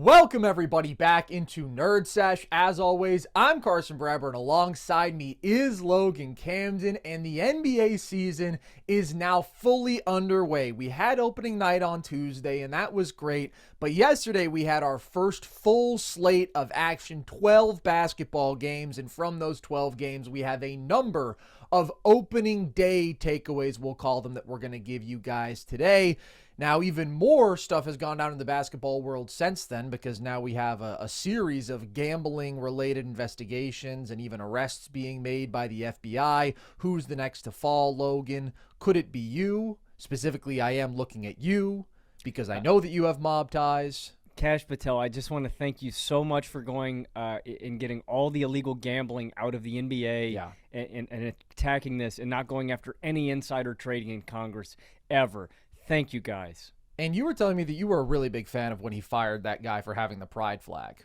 Welcome everybody back into Nerd Sesh. As always, I'm Carson Brabber, and alongside me is Logan Camden, and the NBA season is now fully underway. We had opening night on Tuesday, and that was great, but yesterday we had our first full slate of action, 12 basketball games, and from those 12 games, we have a number of opening day takeaways, we'll call them, that we're going to give you guys today. Now, even more stuff has gone down in the basketball world since then, because now we have a series of gambling-related investigations and even arrests being made by the FBI. Who's the next to fall, Logan? Could it be you? Specifically, I am looking at you, because I know that you have mob ties. Cash Patel, I just want to thank you so much for going and getting all the illegal gambling out of the NBA and attacking this and not going after any insider trading in Congress ever. Thank you, guys. And you were telling me that you were a really big fan of when he fired that guy for having the pride flag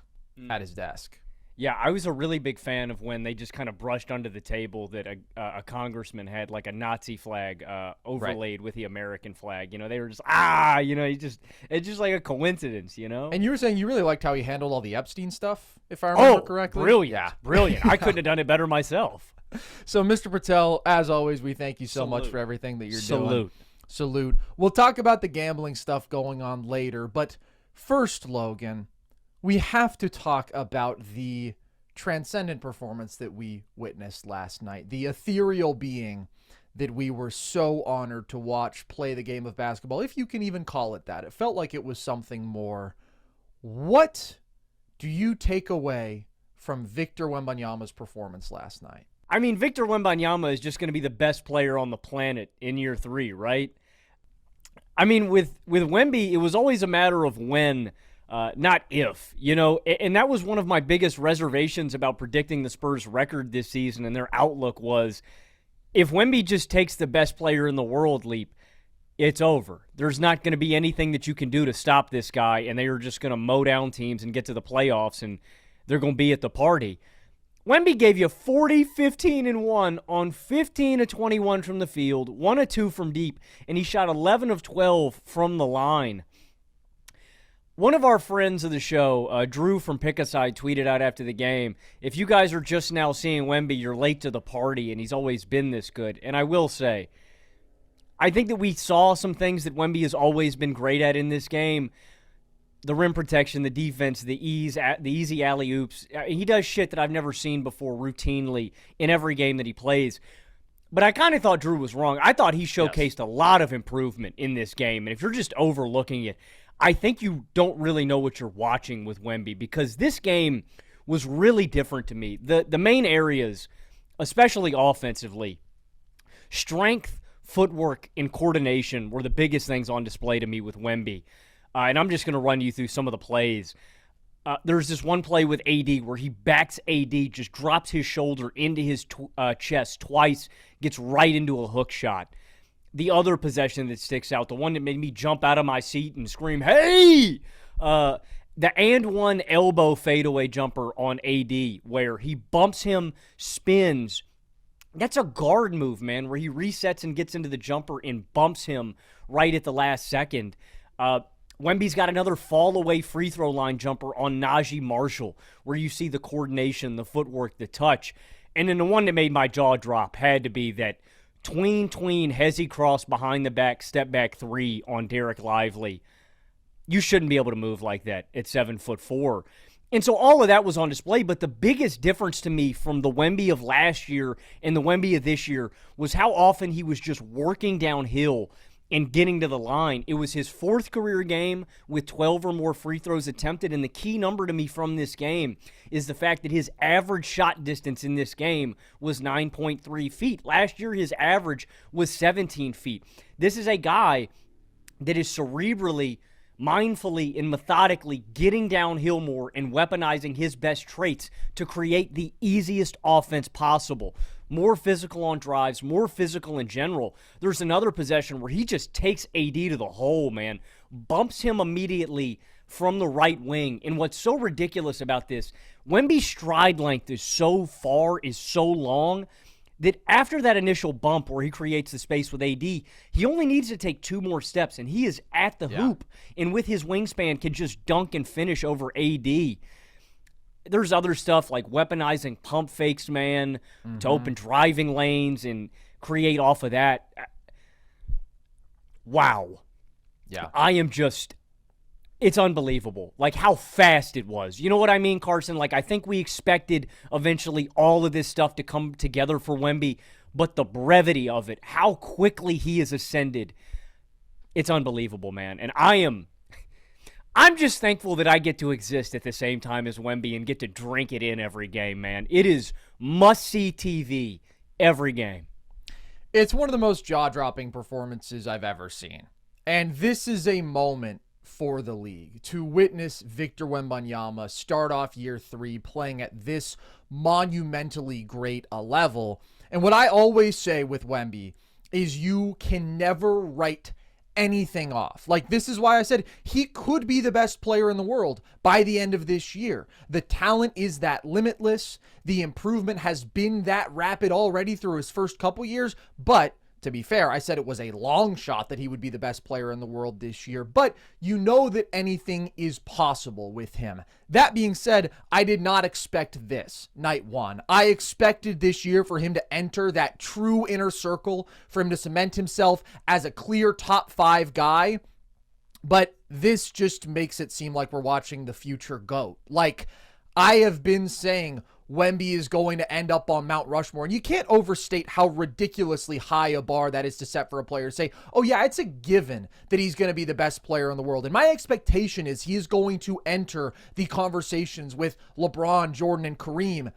at his desk. Yeah, I was a really big fan of when they just kind of brushed under the table that a congressman had like a Nazi flag overlaid with the American flag. You know, they were just, it's just like a coincidence, you know? And you were saying you really liked how he handled all the Epstein stuff, if I remember correctly. Brilliant. Yeah, brilliant. I couldn't have done it better myself. So, Mr. Patel, as always, we thank you so much for everything that you're doing. Salute. We'll talk about the gambling stuff going on later, but first, Logan, we have to talk about the transcendent performance that we witnessed last night, the ethereal being that we were so honored to watch play the game of basketball, if you can even call it that. It felt like it was something more. What do you take away from Victor Wembanyama's performance last night? I mean, Victor Wembanyama is just going to be the best player on the planet in year 3, right? I mean, with Wemby, it was always a matter of when, not if, you know, and that was one of my biggest reservations about predicting the Spurs' record this season, and their outlook was, if Wemby just takes the best player in the world leap, it's over. There's not going to be anything that you can do to stop this guy, and they are just going to mow down teams and get to the playoffs, and they're going to be at the party. Wemby gave you 40, 15, and 1 on 15 of 21 from the field, 1 of 2 from deep, and he shot 11 of 12 from the line. One of our friends of the show, Drew from Pick A Side, tweeted out after the game, if you guys are just now seeing Wemby, you're late to the party, and he's always been this good. And I will say, I think that we saw some things that Wemby has always been great at in this game. The rim protection, the defense, the easy alley-oops. He does shit that I've never seen before routinely in every game that he plays. But I kind of thought Drew was wrong. I thought he showcased a lot of improvement in this game. And if you're just overlooking it, I think you don't really know what you're watching with Wemby, because this game was really different to me. The main areas, especially offensively, strength, footwork, and coordination were the biggest things on display to me with Wemby. And I'm just going to run you through some of the plays. There's this one play with AD where he backs AD, just drops his shoulder into his chest twice, gets right into a hook shot. The other possession that sticks out, the one that made me jump out of my seat and scream, hey! The and one elbow fadeaway jumper on AD where he bumps him, spins. That's a guard move, man, where he resets and gets into the jumper and bumps him right at the last second. Wemby's got another fall-away free throw line jumper on Najee Marshall, where you see the coordination, the footwork, the touch. And then the one that made my jaw drop had to be that tween, hezzy cross behind the back, step back 3 on Derek Lively. You shouldn't be able to move like that at 7'4". And so all of that was on display, but the biggest difference to me from the Wemby of last year and the Wemby of this year was how often he was just working downhill and getting to the line. It was his 4th career game with 12 or more free throws attempted, and the key number to me from this game is the fact that his average shot distance in this game was 9.3 feet. Last year, his average was 17 feet. This is a guy that is cerebrally, mindfully, and methodically getting downhill more and weaponizing his best traits to create the easiest offense possible. More physical on drives, more physical in general. There's another possession where he just takes AD to the hole, man. Bumps him immediately from the right wing. And what's so ridiculous about this, Wemby's stride length is so long that after that initial bump where he creates the space with AD, he only needs to take 2 more steps, and he is at the hoop, and with his wingspan can just dunk and finish over AD. There's other stuff like weaponizing pump fakes, man, to open driving lanes and create off of that. Wow. Yeah. I am just... It's unbelievable, like how fast it was. You know what I mean, Carson? Like, I think we expected eventually all of this stuff to come together for Wemby, but the brevity of it, how quickly he has ascended, it's unbelievable, man. And I'm just thankful that I get to exist at the same time as Wemby and get to drink it in every game, man. It is must-see TV every game. It's one of the most jaw-dropping performances I've ever seen. And this is a moment for the league to witness Victor Wembanyama start off year 3 playing at this monumentally great a level. And what I always say with Wemby is you can never write anything off. Like, this is why I said he could be the best player in the world by the end of this year. The talent is that limitless. The improvement has been that rapid already through his first couple years, but to be fair, I said it was a long shot that he would be the best player in the world this year, but you know that anything is possible with him. That being said, I did not expect this night 1. I expected this year for him to enter that true inner circle, for him to cement himself as a clear top 5 guy, but this just makes it seem like we're watching the future GOAT. Like, I have been saying Wemby is going to end up on Mount Rushmore. And you can't overstate how ridiculously high a bar that is to set for a player to say, oh yeah, it's a given that he's going to be the best player in the world. And my expectation is he is going to enter the conversations with LeBron, Jordan, and Kareem.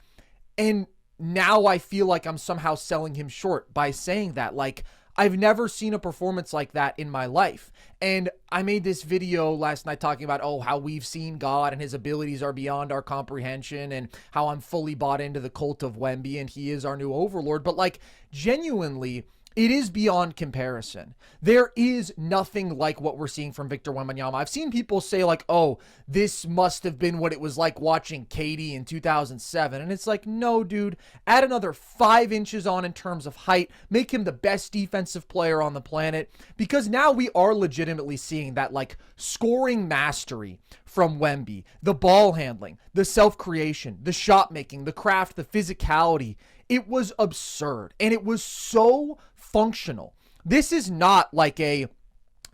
And now I feel like I'm somehow selling him short by saying that. Like, I've never seen a performance like that in my life. And I made this video last night talking about, how we've seen God and his abilities are beyond our comprehension and how I'm fully bought into the cult of Wemby and he is our new overlord. But like, genuinely, it is beyond comparison. There is nothing like what we're seeing from Victor Wembanyama. I've seen people say like, oh, this must have been what it was like watching KD in 2007. And it's like, no, dude, add another 5 inches on in terms of height, make him the best defensive player on the planet, because now we are legitimately seeing that like scoring mastery from Wemby, the ball handling, the self-creation, the shot making, the craft, the physicality. It was absurd. And it was so functional. This is not like a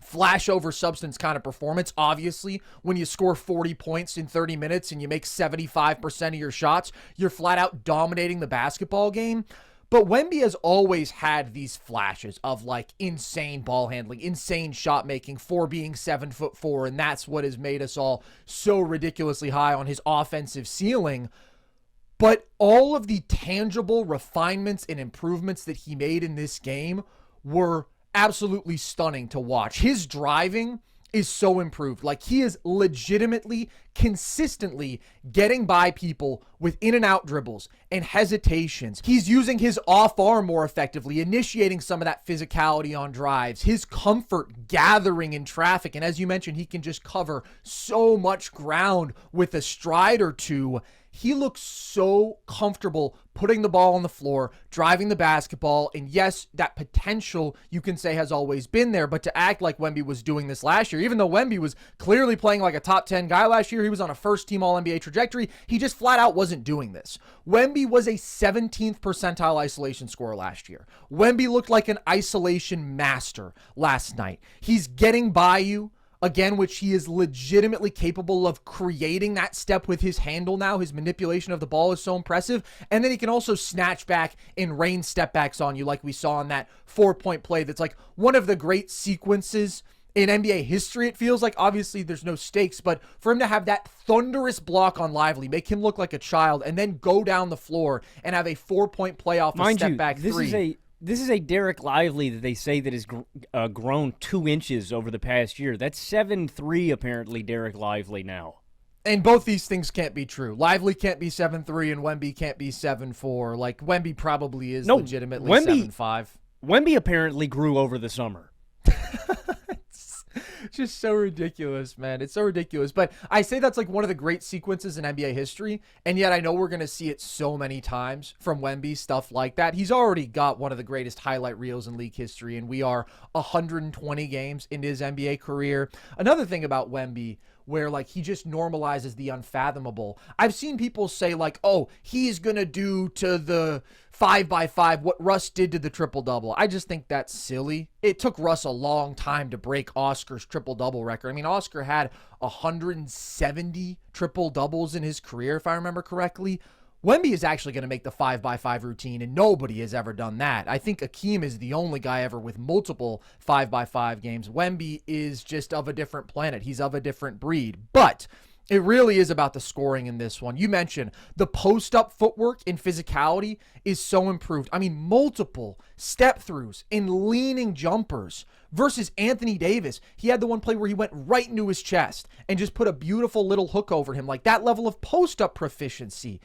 flash over substance kind of performance. Obviously, when you score 40 points in 30 minutes and you make 75% of your shots, you're flat out dominating the basketball game. But Wemby has always had these flashes of like insane ball handling, insane shot making for being 7'4", and that's what has made us all so ridiculously high on his offensive ceiling. But all of the tangible refinements and improvements that he made in this game were absolutely stunning to watch. His driving is so improved. Like, he is legitimately, consistently getting by people with in and out dribbles and hesitations. He's using his off arm more effectively, initiating some of that physicality on drives, his comfort gathering in traffic. And as you mentioned, he can just cover so much ground with a stride or two. He looks so comfortable putting the ball on the floor, driving the basketball, and yes, that potential you can say has always been there, but to act like Wemby was doing this last year, even though Wemby was clearly playing like a top 10 guy last year, he was on a first-team All-NBA trajectory, he just flat out wasn't doing this. Wemby was a 17th percentile isolation scorer last year. Wemby looked like an isolation master last night. He's getting by you, again, which he is legitimately capable of creating that step with his handle now. His manipulation of the ball is so impressive. And then he can also snatch back and rain step backs on you like we saw in that 4-point play. That's like one of the great sequences in NBA history, it feels like. Obviously, there's no stakes, but for him to have that thunderous block on Lively, make him look like a child, and then go down the floor and have a 4-point play off a step back three. This is a Derek Lively that they say that has grown 2 inches over the past year. That's 7'3", apparently, Derek Lively now. And both these things can't be true. Lively can't be 7'3", and Wemby can't be 7'4". Like, Wemby probably is legitimately 7'5". Wemby apparently grew over the summer. Just so ridiculous, man. It's so ridiculous. But I say that's like one of the great sequences in NBA history, and yet I know we're going to see it so many times from Wemby, stuff like that. He's already got one of the greatest highlight reels in league history, and we are 120 games into his NBA career. Another thing about Wemby, where like he just normalizes the unfathomable. I've seen people say like, oh, he's going to do to the 5x5 what Russ did to the triple-double. I just think that's silly. It took Russ a long time to break Oscar's triple-double record. I mean, Oscar had 170 triple-doubles in his career, if I remember correctly. Wemby is actually going to make the 5x5 routine, and nobody has ever done that. I think Akeem is the only guy ever with multiple 5x5 games. Wemby is just of a different planet. He's of a different breed. But it really is about the scoring in this one. You mentioned the post-up footwork and physicality is so improved. I mean, multiple step-throughs and leaning jumpers versus Anthony Davis. He had the one play where he went right into his chest and just put a beautiful little hook over him. Like, that level of post-up proficiency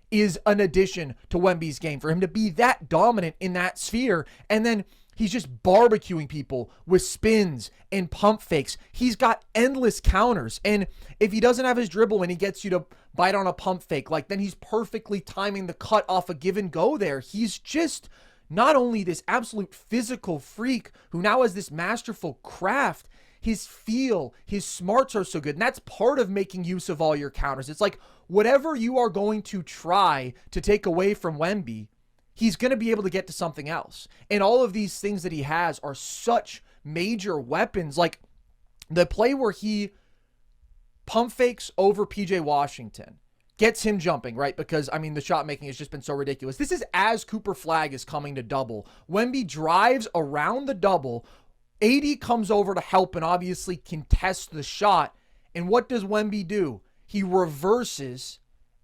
is an addition to Wemby's game. For him to be that dominant in that sphere, and then he's just barbecuing people with spins and pump fakes. He's got endless counters, and if he doesn't have his dribble and he gets you to bite on a pump fake, like, then he's perfectly timing the cut off a give and go there. He's just not only this absolute physical freak who now has this masterful craft, his feel, his smarts are so good. And that's part of making use of all your counters. It's like whatever you are going to try to take away from Wemby, he's going to be able to get to something else. And all of these things that he has are such major weapons. Like the play where he pump fakes over PJ Washington, gets him jumping, right? Because, I mean, the shot making has just been so ridiculous. This is as Cooper Flagg is coming to double. Wemby drives around the double. AD comes over to help and obviously contest the shot. And what does Wemby do? He reverses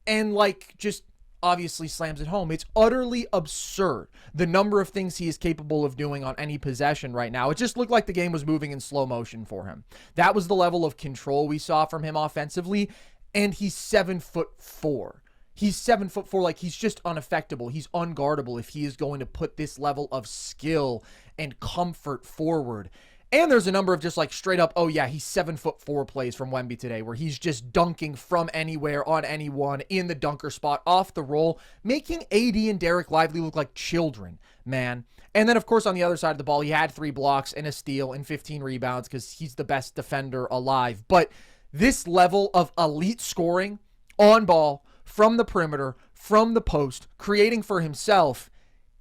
and like just obviously slams it home. It's utterly absurd, the number of things he is capable of doing on any possession right now. It just looked like the game was moving in slow motion for him. That was the level of control we saw from him offensively. And he's 7'4". He's 7'4", like he's just unaffectable. He's unguardable if he is going to put this level of skill and comfort forward. And there's a number of just like straight up, oh yeah, he's 7'4" plays from Wemby today where he's just dunking from anywhere on anyone in the dunker spot off the roll, making AD and Derek Lively look like children, man. And then of course on the other side of the ball, he had 3 blocks and a steal and 15 rebounds because he's the best defender alive. But this level of elite scoring on ball, from the perimeter, from the post, creating for himself,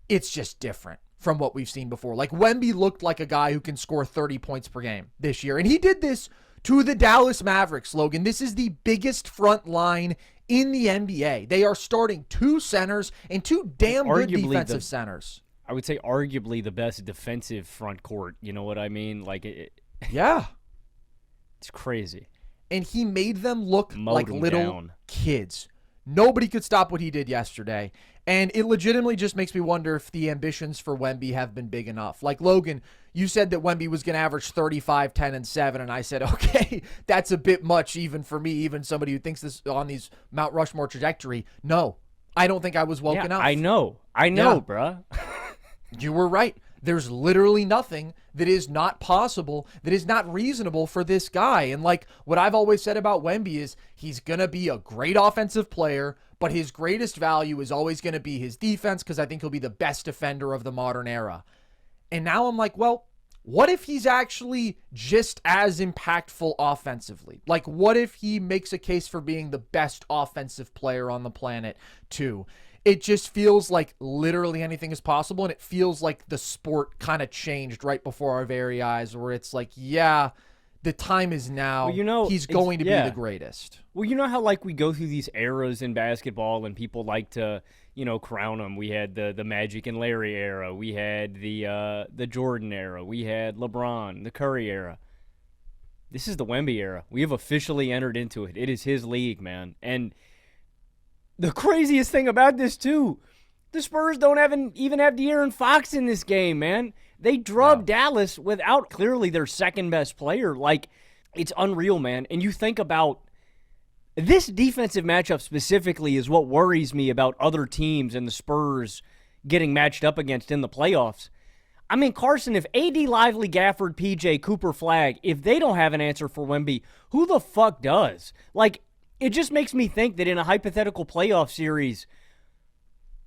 it's just different from what we've seen before. Like Wemby looked like a guy who can score 30 points per game this year. And he did this to the Dallas Mavericks, Logan. This is the biggest front line in the NBA. They are starting 2 centers and 2 damn good defensive centers. I would say arguably the best defensive front court. You know what I mean? Like yeah. It's crazy. And he made them look like little kids. Nobody could stop what he did yesterday. And it legitimately just makes me wonder if the ambitions for Wemby have been big enough. Like, Logan, you said that Wemby was going to average 35, 10, and 7, and I said, okay, that's a bit much even for me, even somebody who thinks this on these Mount Rushmore trajectory. No, I don't think I was woken up. I know, bruh. You were right. There's literally nothing that is not possible, that is not reasonable for this guy. And like what I've always said about Wemby is he's going to be a great offensive player, but his greatest value is always going to be his defense because I think he'll be the best defender of the modern era. And now I'm like, well, what if he's actually just as impactful offensively? Like, what if he makes a case for being the best offensive player on the planet too? It just feels like literally anything is possible, and it feels like the sport kind of changed right before our very eyes, where it's like, yeah, the time is now. Well, he's going to be the greatest. Well, you know how like we go through these eras in basketball, and people like to, crown them. We had the Magic and Larry era. We had the Jordan era. We had LeBron, the Curry era. This is the Wemby era. We have officially entered into it. It is his league, man. And the craziest thing about this, too, the Spurs don't even have De'Aaron Fox in this game, man. They drubbed Dallas without clearly their second-best player. Like, it's unreal, man. And you think about this defensive matchup specifically is what worries me about other teams and the Spurs getting matched up against in the playoffs. I mean, Carson, if AD, Lively, Gafford, PJ, Cooper Flagg, if they don't have an answer for Wemby, who the fuck does? Like, it just makes me think that in a hypothetical playoff series,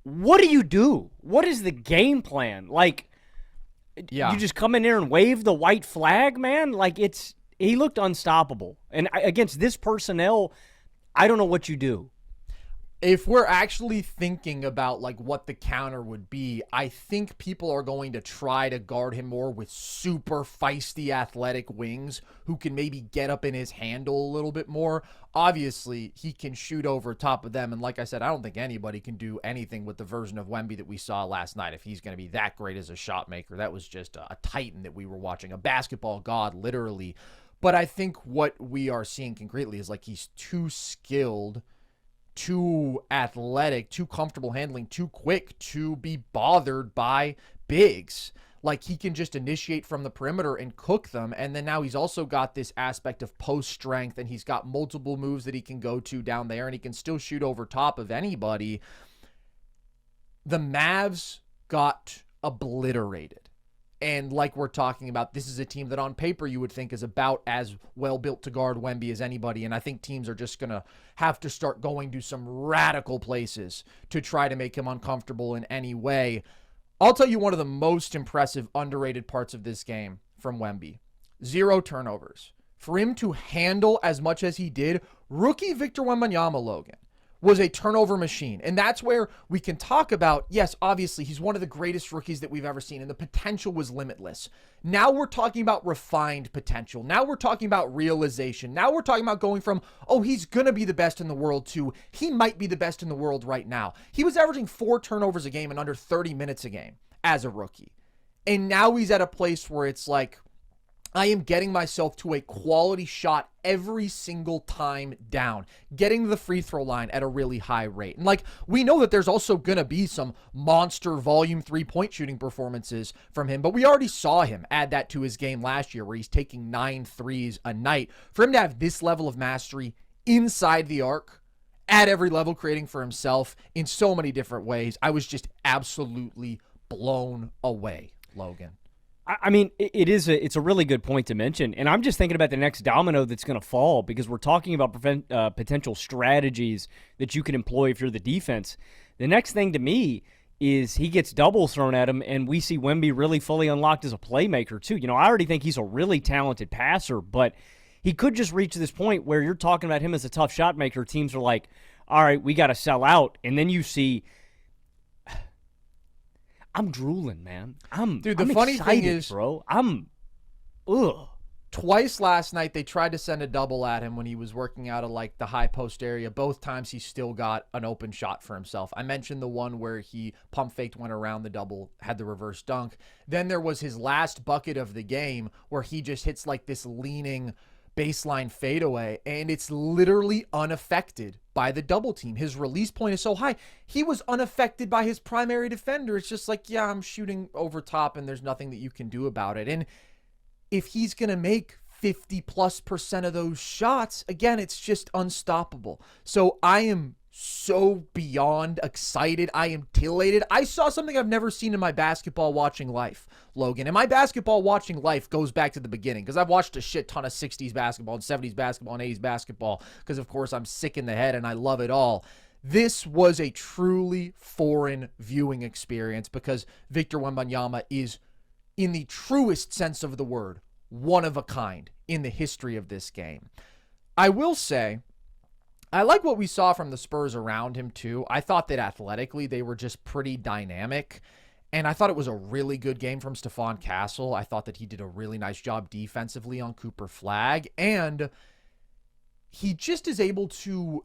what do you do? What is the game plan? Like, you just come in there and wave the white flag, man? Like, he looked unstoppable. And against this personnel, I don't know what you do. If we're actually thinking about like what the counter would be, I think people are going to try to guard him more with super feisty athletic wings who can maybe get up in his handle a little bit more. Obviously, he can shoot over top of them. And like I said, I don't think anybody can do anything with the version of Wemby that we saw last night if he's going to be that great as a shot maker. That was just a titan that we were watching, a basketball god, literally. But I think what we are seeing concretely is like he's too skilled, too athletic, too comfortable handling, too quick to be bothered by bigs. Like, he can just initiate from the perimeter and cook them. And then now he's also got this aspect of post strength, and he's got multiple moves that he can go to down there, and he can still shoot over top of anybody. The Mavs got obliterated. And like we're talking about, this is a team that on paper you would think is about as well built to guard Wemby as anybody. And I think teams are just going to have to start going to some radical places to try to make him uncomfortable in any way. I'll tell you one of the most impressive, underrated parts of this game from Wemby. 0 turnovers. For him to handle as much as he did, rookie Victor Wembanyama, Logan, was a turnover machine. And that's where we can talk about, yes, obviously, he's one of the greatest rookies that we've ever seen, and the potential was limitless. Now we're talking about refined potential. Now we're talking about realization. Now we're talking about going from, oh, he's going to be the best in the world to he might be the best in the world right now. He was averaging 4 turnovers a game in under 30 minutes a game as a rookie. And now he's at a place where it's like, I am getting myself to a quality shot every single time down, getting the free throw line at a really high rate. And like, we know that there's also going to be some monster volume 3-point shooting performances from him, but we already saw him add that to his game last year where he's taking 9 threes a night. For him to have this level of mastery inside the arc, at every level, creating for himself in so many different ways, I was just absolutely blown away, Logan. I mean, it's a really good point to mention, and I'm just thinking about the next domino that's going to fall because we're talking about potential strategies that you can employ if you're the defense. The next thing to me is he gets doubles thrown at him, and we see Wemby really fully unlocked as a playmaker too. You know, I already think he's a really talented passer, but he could just reach this point where you're talking about him as a tough shot maker. Teams are like, all right, we got to sell out, and then you see. I'm drooling, man. I'm funny excited, thing is, bro. Twice last night, they tried to send a double at him when he was working out of like the high post area. Both times he still got an open shot for himself. I mentioned the one where he pump faked, went around the double, had the reverse dunk. Then there was his last bucket of the game where he just hits like this leaning baseline fadeaway, and it's literally unaffected by the double team. His release point is so high. He was unaffected by his primary defender. It's just like, yeah, I'm shooting over top and there's nothing that you can do about it. And if he's going to make 50+% of those shots, again, it's just unstoppable. So I am so beyond excited. I am titillated. I saw something I've never seen in my basketball watching life, Logan. And my basketball watching life goes back to the beginning because I've watched a shit ton of 60s basketball and 70s basketball and 80s basketball because, of course, I'm sick in the head and I love it all. This was a truly foreign viewing experience because Victor Wembanyama is, in the truest sense of the word, one of a kind in the history of this game. I will say, I like what we saw from the Spurs around him, too. I thought that athletically they were just pretty dynamic, and I thought it was a really good game from Stephon Castle. I thought that he did a really nice job defensively on Cooper Flagg, and he just is able to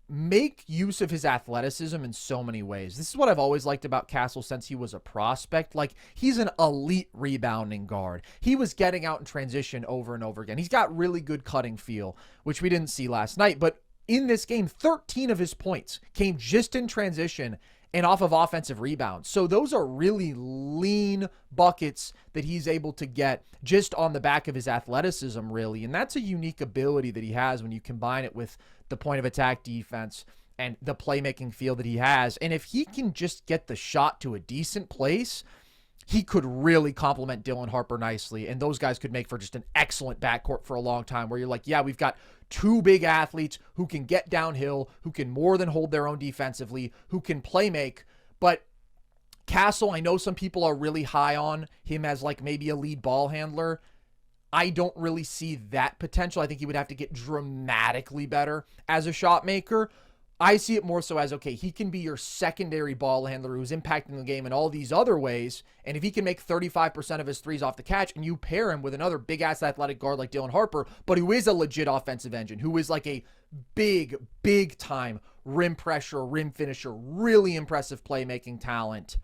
make use of his athleticism in so many ways. This is what I've always liked about Castle since he was a prospect. Like, he's an elite rebounding guard. He was getting out in transition over and over again. He's got really good cutting feel, which we didn't see last night, but in this game, 13 of his points came just in transition and off of offensive rebounds. So those are really lean buckets that he's able to get just on the back of his athleticism, really. And that's a unique ability that he has when you combine it with the point of attack defense and the playmaking feel that he has. And if he can just get the shot to a decent place, he could really complement Dylan Harper nicely, and those guys could make for just an excellent backcourt for a long time, where you're like, yeah, we've got two big athletes who can get downhill, who can more than hold their own defensively, who can play make. But Castle, I know some people are really high on him as like maybe a lead ball handler. I don't really see that potential. I think he would have to get dramatically better as a shot maker. I see it more so as, okay, he can be your secondary ball handler who's impacting the game in all these other ways. And if he can make 35% of his threes off the catch, and you pair him with another big-ass athletic guard like Dylan Harper, but who is a legit offensive engine, who is like a big-time rim pressure, rim finisher, really impressive playmaking talent,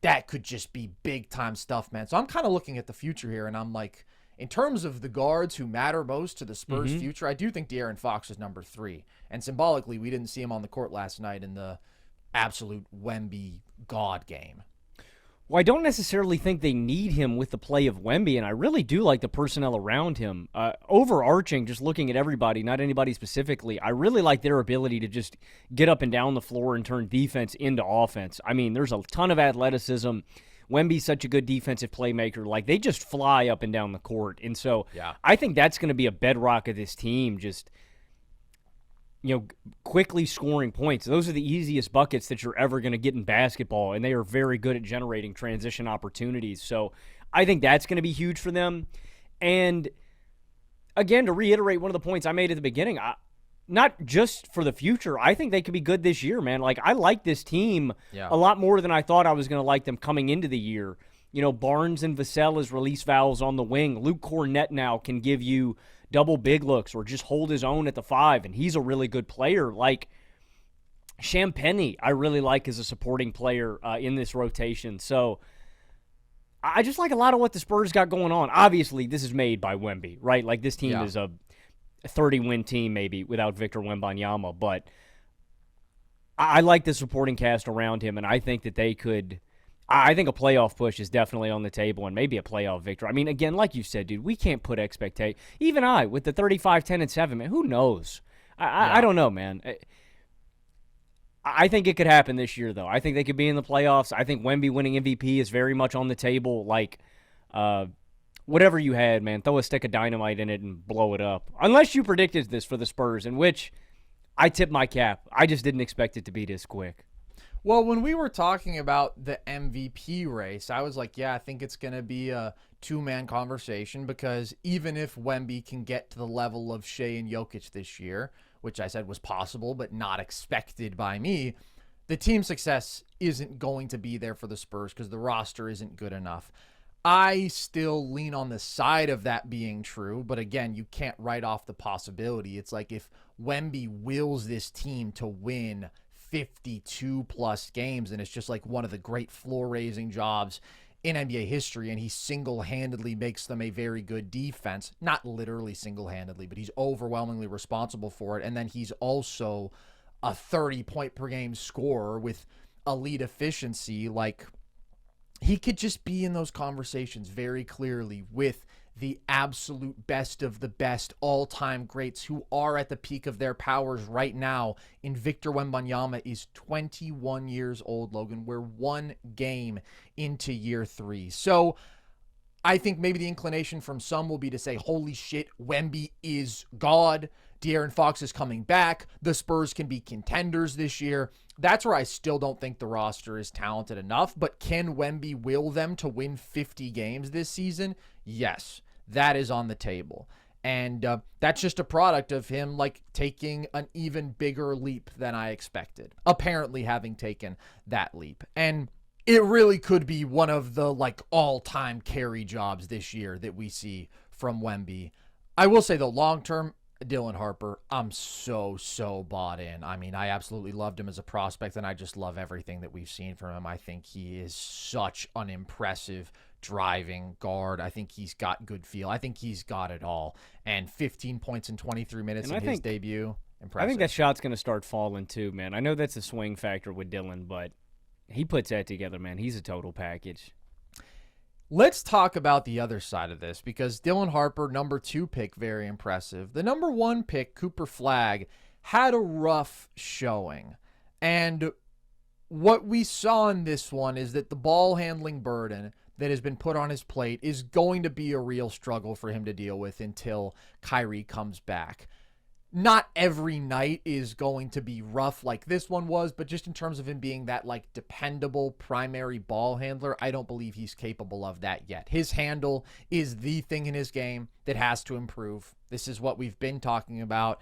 that could just be big-time stuff, man. So I'm kind of looking at the future here, and I'm like, in terms of the guards who matter most to the Spurs' future, I do think De'Aaron Fox is number 3. And symbolically, we didn't see him on the court last night in the absolute Wemby God game. Well, I don't necessarily think they need him with the play of Wemby, and I really do like the personnel around him. Overarching, just looking at everybody, not anybody specifically, I really like their ability to just get up and down the floor and turn defense into offense. I mean, there's a ton of athleticism. Wemby's such a good defensive playmaker. Like, they just fly up and down the court. And so I think that's going to be a bedrock of this team, just, quickly scoring points. Those are the easiest buckets that you're ever going to get in basketball, and they are very good at generating transition opportunities. So I think that's going to be huge for them. And, again, to reiterate one of the points I made at the beginning, not just for the future, I think they could be good this year, man. Like, I like this team a lot more than I thought I was going to like them coming into the year. Barnes and Vassell as release valves on the wing. Luke Cornett now can give you double big looks or just hold his own at the 5, and he's a really good player. Like, Champagnie, I really like as a supporting player in this rotation. So I just like a lot of what the Spurs got going on. Obviously, this is made by Wemby, right? Like, this team is a 30-win team maybe without Victor Wembanyama, but I like the supporting cast around him, and I think that they could – I think a playoff push is definitely on the table, and maybe a playoff victory. I mean, again, like you said, dude, we can't put expectation. Even I, with the 35-10-7, man, who knows? I don't know, man. I think it could happen this year, though. I think they could be in the playoffs. I think Wemby winning MVP is very much on the table. Like, whatever you had, man, throw a stick of dynamite in it and blow it up. Unless you predicted this for the Spurs, in which I tip my cap. I just didn't expect it to be this quick. Well, when we were talking about the MVP race, I was like, yeah, I think it's going to be a two-man conversation, because even if Wemby can get to the level of Shea and Jokic this year, which I said was possible but not expected by me, the team success isn't going to be there for the Spurs because the roster isn't good enough. I still lean on the side of that being true, but again, you can't write off the possibility. It's like if Wemby wills this team to win 52-plus games, and it's just like one of the great floor-raising jobs in NBA history, and he single-handedly makes them a very good defense. Not literally single-handedly, but he's overwhelmingly responsible for it, and then he's also a 30-point-per-game scorer with elite efficiency. Like, he could just be in those conversations very clearly with the absolute best of the best all-time greats who are at the peak of their powers right now. And Victor Wembanyama is 21 years old, Logan. We're one game into year 3. So I think maybe the inclination from some will be to say, holy shit, Wemby is God. De'Aaron Fox is coming back. The Spurs can be contenders this year. That's where I still don't think the roster is talented enough. But can Wemby will them to win 50 games this season? Yes, that is on the table. And that's just a product of him like taking an even bigger leap than I expected. Apparently having taken that leap. And it really could be one of the like all-time carry jobs this year that we see from Wemby. I will say, though, long-term, Dylan Harper, I'm so bought in. I mean, I absolutely loved him as a prospect, and I just love everything that we've seen from him. I think he is such an impressive driving guard. I think he's got good feel. I think he's got it all. And 15 points in 23 minutes in his debut, impressive. I think that shot's going to start falling too, man. I know that's a swing factor with Dylan, but he puts that together, man. He's a total package. Let's talk about the other side of this, because Dylan Harper, number 2 pick, very impressive. The number 1 pick, Cooper Flagg, had a rough showing. And what we saw in this one is that the ball handling burden that has been put on his plate is going to be a real struggle for him to deal with until Kyrie comes back. Not every night is going to be rough like this one was, but just in terms of him being that like dependable primary ball handler, I don't believe he's capable of that yet. His handle is the thing in his game that has to improve. This is what we've been talking about.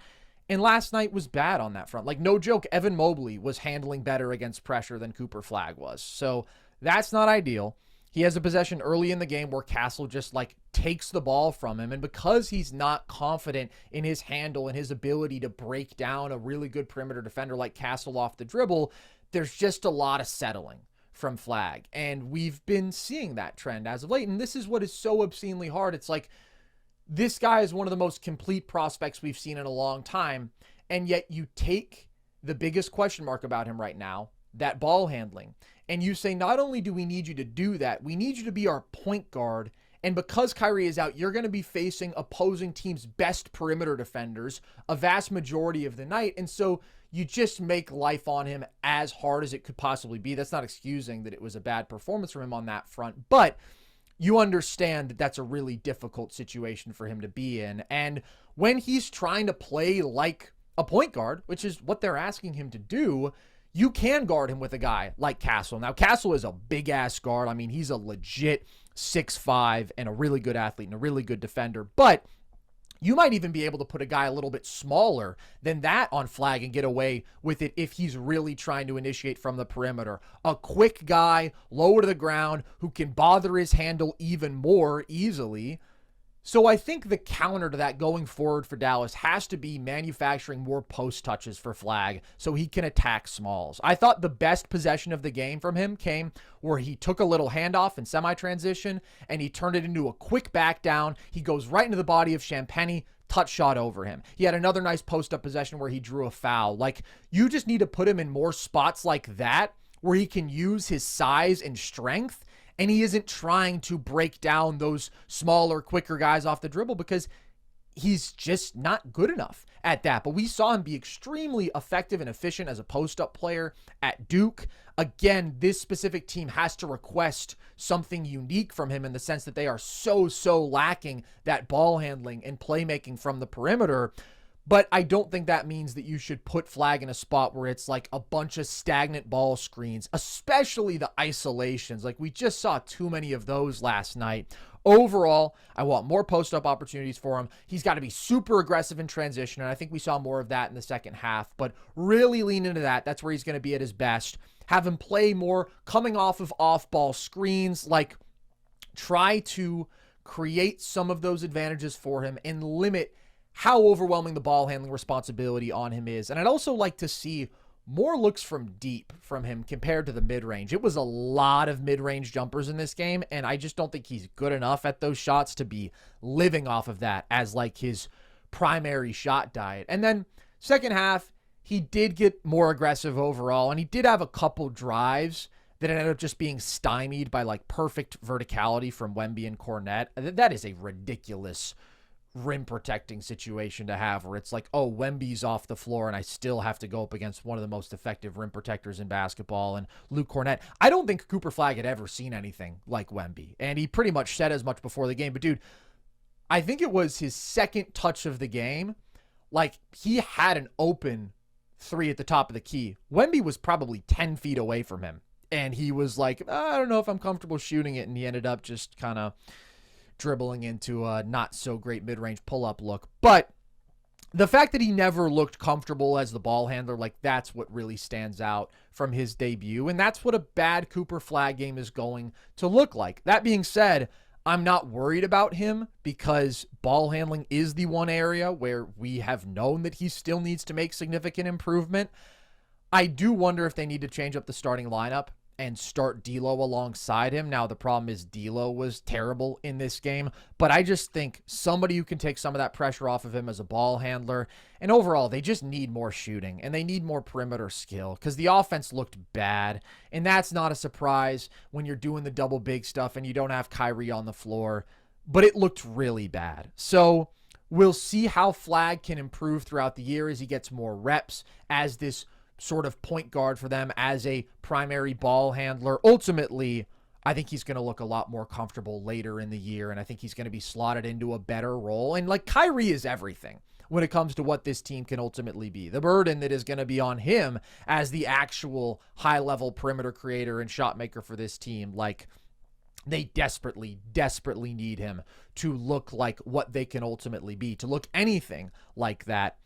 And last night was bad on that front. Like, no joke, Evan Mobley was handling better against pressure than Cooper Flagg was. So that's not ideal. He has a possession early in the game where Castle just like takes the ball from him. And because he's not confident in his handle and his ability to break down a really good perimeter defender like Castle off the dribble, there's just a lot of settling from Flagg. And we've been seeing that trend as of late. And this is what is so obscenely hard. It's like, this guy is one of the most complete prospects we've seen in a long time. And yet you take the biggest question mark about him right now, that ball handling, and you say, not only do we need you to do that, we need you to be our point guard. And because Kyrie is out, you're going to be facing opposing teams' best perimeter defenders a vast majority of the night. And so you just make life on him as hard as it could possibly be. That's not excusing that it was a bad performance from him on that front, but you understand that that's a really difficult situation for him to be in. And when he's trying to play like a point guard, which is what they're asking him to do, you can guard him with a guy like Castle. Now, Castle is a big-ass guard. I mean, he's a legit 6'5" and a really good athlete and a really good defender. But you might even be able to put a guy a little bit smaller than that on Flagg and get away with it if he's really trying to initiate from the perimeter. A quick guy, lower to the ground, who can bother his handle even more easily. So I think the counter to that going forward for Dallas has to be manufacturing more post touches for Flagg so he can attack smalls. I thought the best possession of the game from him came where he took a little handoff in semi-transition and he turned it into a quick back down. He goes right into the body of Champagnie, touch shot over him. He had another nice post-up possession where he drew a foul. Like, you just need to put him in more spots like that where he can use his size and strength, and he isn't trying to break down those smaller, quicker guys off the dribble because he's just not good enough at that. But we saw him be extremely effective and efficient as a post-up player at Duke. Again, this specific team has to request something unique from him in the sense that they are so lacking that ball handling and playmaking from the perimeter. But I don't think that means that you should put Flagg in a spot where it's like a bunch of stagnant ball screens, especially the isolations. Like, we just saw too many of those last night. Overall, I want more post-up opportunities for him. He's got to be super aggressive in transition, and I think we saw more of that in the second half. But really lean into that. That's where he's going to be at his best. Have him play more coming off of off-ball screens. Like, try to create some of those advantages for him and limit how overwhelming the ball handling responsibility on him is. And I'd also like to see more looks from deep from him compared to the mid-range. It was a lot of mid-range jumpers in this game, and I just don't think he's good enough at those shots to be living off of that as like his primary shot diet. And then second half, he did get more aggressive overall, and he did have a couple drives that ended up just being stymied by like perfect verticality from Wemby and Cornet. That is a ridiculous rim protecting situation to have where it's like, oh, Wemby's off the floor and I still have to go up against one of the most effective rim protectors in basketball and Luke Cornet. I don't think Cooper Flagg had ever seen anything like Wemby, and he pretty much said as much before the game. But dude, I think it was his second touch of the game. Like, he had an open three at the top of the key. Wemby was probably 10 feet away from him, and he was like, I don't know if I'm comfortable shooting it, and he ended up just kind of dribbling into a not so great mid-range pull-up look. But the fact that he never looked comfortable as the ball handler, like, that's what really stands out from his debut. And that's what a bad Cooper Flagg game is going to look like. That being said, I'm not worried about him because ball handling is the one area where we have known that he still needs to make significant improvement. I do wonder if they need to change up the starting lineup and start D'Lo alongside him. Now, the problem is D'Lo was terrible in this game, but I just think somebody who can take some of that pressure off of him as a ball handler. And overall, they just need more shooting and they need more perimeter skill because the offense looked bad. And that's not a surprise when you're doing the double big stuff and you don't have Kyrie on the floor, but it looked really bad. So we'll see how Flagg can improve throughout the year as he gets more reps, as this sort of point guard for them as a primary ball handler. Ultimately, I think he's going to look a lot more comfortable later in the year, and I think he's going to be slotted into a better role. And like Kyrie is everything when it comes to what this team can ultimately be. The burden that is going to be on him as the actual high-level perimeter creator and shot maker for this team. Like, they desperately, desperately need him to look like what they can ultimately be, to look anything like that.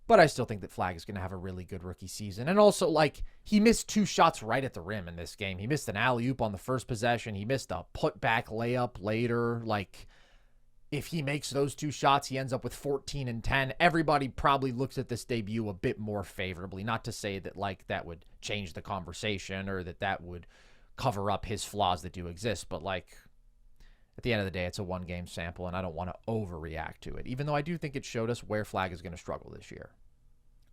But I still think that Flagg is going to have a really good rookie season. And also, like, he missed 2 shots right at the rim in this game. He missed an alley-oop on the first possession. He missed a put-back layup later. Like, if he makes those 2 shots, he ends up with 14 and 10. Everybody probably looks at this debut a bit more favorably. Not to say that, like, that would change the conversation or that would cover up his flaws that do exist. But, like, at the end of the day, it's a 1-game sample, and I don't want to overreact to it, even though I do think it showed us where Flagg is going to struggle this year.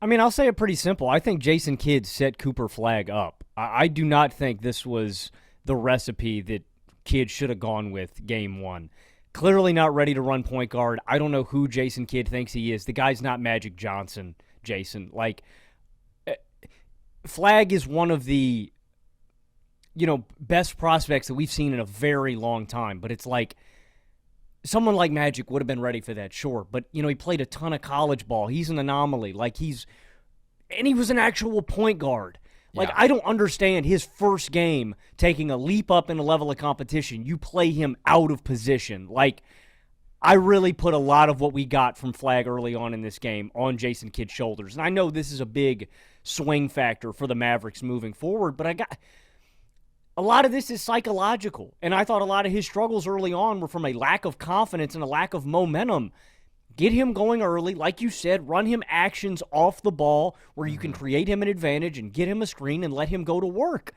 I mean, I'll say it pretty simple. I think Jason Kidd set Cooper Flagg up. I do not think this was the recipe that Kidd should have gone with game 1. Clearly not ready to run point guard. I don't know who Jason Kidd thinks he is. The guy's not Magic Johnson, Jason. Like, Flagg is one of the best prospects that we've seen in a very long time. But it's like, someone like Magic would have been ready for that, sure. But, he played a ton of college ball. He's an anomaly. Like, and he was an actual point guard. Like, yeah. I don't understand his first game taking a leap up in a level of competition. You play him out of position. Like, I really put a lot of what we got from Flagg early on in this game on Jason Kidd's shoulders. And I know this is a big swing factor for the Mavericks moving forward, but a lot of this is psychological, and I thought a lot of his struggles early on were from a lack of confidence and a lack of momentum. Get him going early, like you said, run him actions off the ball where you can create him an advantage and get him a screen and let him go to work.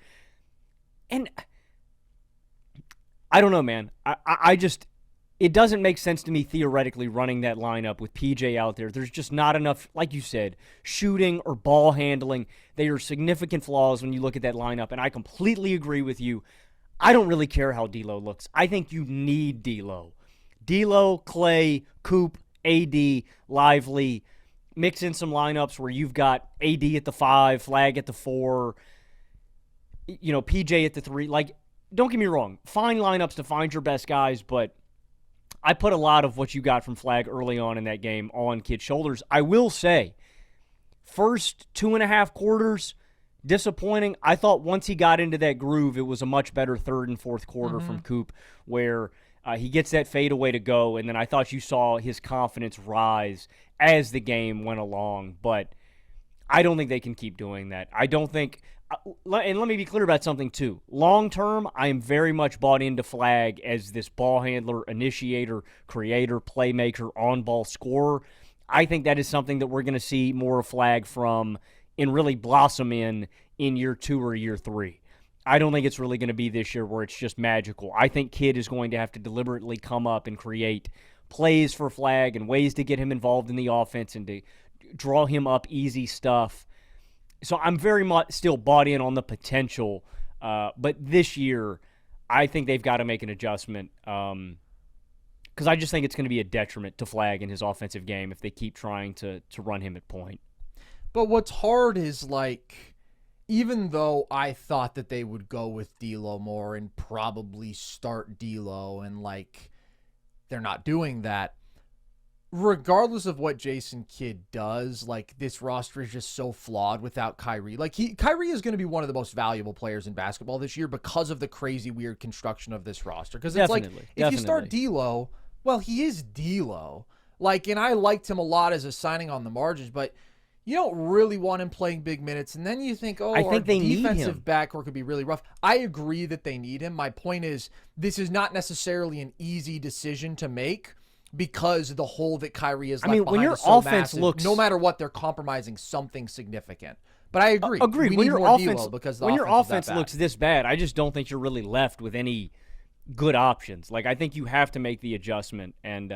And I don't know, man. I just, it doesn't make sense to me theoretically running that lineup with PJ out there. There's just not enough, like you said, shooting or ball handling. They are significant flaws when you look at that lineup, and I completely agree with you. I don't really care how D'Lo looks. I think you need D'Lo. D'Lo, Clay, Coop, AD, Lively. Mix in some lineups where you've got AD at the 5, Flagg at the 4, PJ at the 3. Like, don't get me wrong. Fine lineups to find your best guys, but I put a lot of what you got from Flagg early on in that game on Kidd's shoulders. I will say, first 2.5 quarters, disappointing. I thought once he got into that groove, it was a much better third and fourth quarter from Coop, where he gets that fadeaway to go, and then I thought you saw his confidence rise as the game went along. But I don't think they can keep doing that. I don't think and let me be clear about something too. Long term, I am very much bought into Flagg as this ball handler, initiator, creator, playmaker, on-ball scorer. I think that is something that we're going to see more of Flagg from and really blossom in year 2 or year 3. I don't think it's really going to be this year where it's just magical. I think Kidd is going to have to deliberately come up and create plays for Flagg and ways to get him involved in the offense and to draw him up easy stuff. So I'm very much still bought in on the potential. But this year, I think they've got to make an adjustment because I just think it's going to be a detriment to Flagg in his offensive game if they keep trying to run him at point. But what's hard is, like, even though I thought that they would go with D'Lo more and probably start D'Lo, and, like, they're not doing that, regardless of what Jason Kidd does, like, this roster is just so flawed without Kyrie. Like, Kyrie is going to be one of the most valuable players in basketball this year because of the crazy, weird construction of this roster. Because it's like, if you start D'Lo, well, he is D'Lo. Like, and I liked him a lot as a signing on the margins, but you don't really want him playing big minutes. And then you think, oh, I think they defensive backcourt could be really rough. I agree that they need him. My point is, this is not necessarily an easy decision to make, because the hole that Kyrie is left behind when your is so offense massive, looks, no matter what, they're compromising something significant. But I agree. Agreed. We when need your more offense, D'Lo because the when your offense offense looks this bad, I just don't think you're really left with any good options. Like, I think you have to make the adjustment, and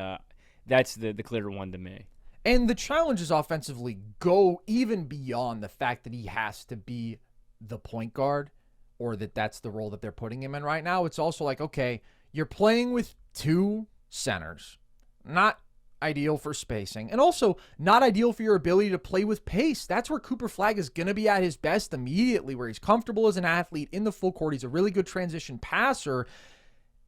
that's the clearer one to me. And the challenges offensively go even beyond the fact that he has to be the point guard, or that's the role that they're putting him in right now. It's also like, okay, you're playing with 2 centers, not ideal for spacing, and also not ideal for your ability to play with pace. That's where Cooper Flagg is going to be at his best immediately, where he's comfortable as an athlete in the full court. He's a really good transition passer.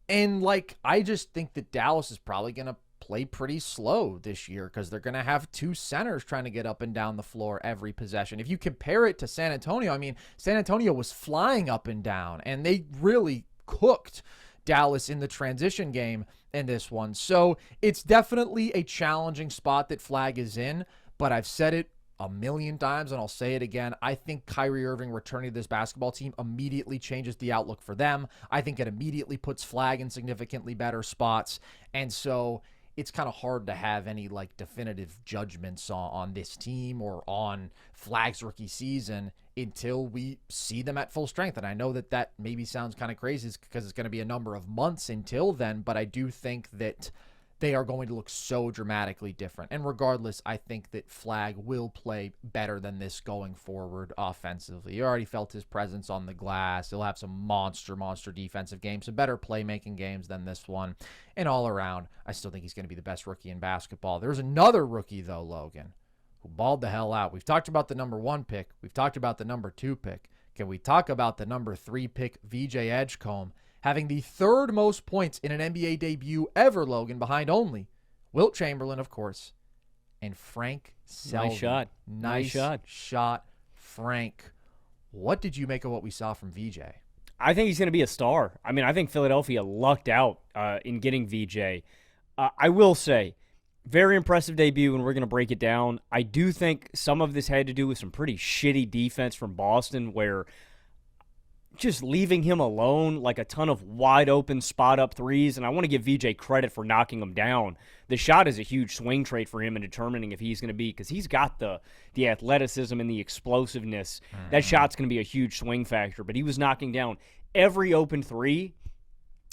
And I just think that Dallas is probably going to play pretty slow this year because they're going to have two centers trying to get up and down the floor every possession. If you compare it to San Antonio, I mean, San Antonio was flying up and down, and they really cooked Dallas in the transition game in this one. So it's definitely a challenging spot that Flagg is in, but I've said it a million times, and I'll say it again. I think Kyrie Irving returning to this basketball team immediately changes the outlook for them. I think it immediately puts Flagg in significantly better spots. And so it's kind of hard to have any definitive judgments on this team or on Flagg's rookie season until we see them at full strength. And I know that maybe sounds kind of crazy because it's going to be a number of months until then, but I do think that they are going to look so dramatically different. And regardless, I think that Flagg will play better than this going forward offensively. You already felt his presence on the glass. He'll have some monster defensive games, some better playmaking games than this one. And all around, I still think he's going to be the best rookie in basketball. There's another rookie, though, Logan, who balled the hell out. We've talked about the number 1 pick. We've talked about the number 2 pick. Can we talk about the number 3 pick, VJ Edgecombe, having the 3rd most points in an NBA debut ever, Logan, behind only Wilt Chamberlain, of course, and Frank Selby. Nice shot, Frank. What did you make of what we saw from VJ? I think he's going to be a star. I mean, I think Philadelphia lucked out in getting VJ. I will say, very impressive debut, and we're going to break it down. I do think some of this had to do with some pretty shitty defense from Boston, where just leaving him alone, like a ton of wide-open spot-up threes, and I want to give VJ credit for knocking them down. The shot is a huge swing trade for him in determining if he's going to be, because he's got the athleticism and the explosiveness. That shot's going to be a huge swing factor, but he was knocking down every open three.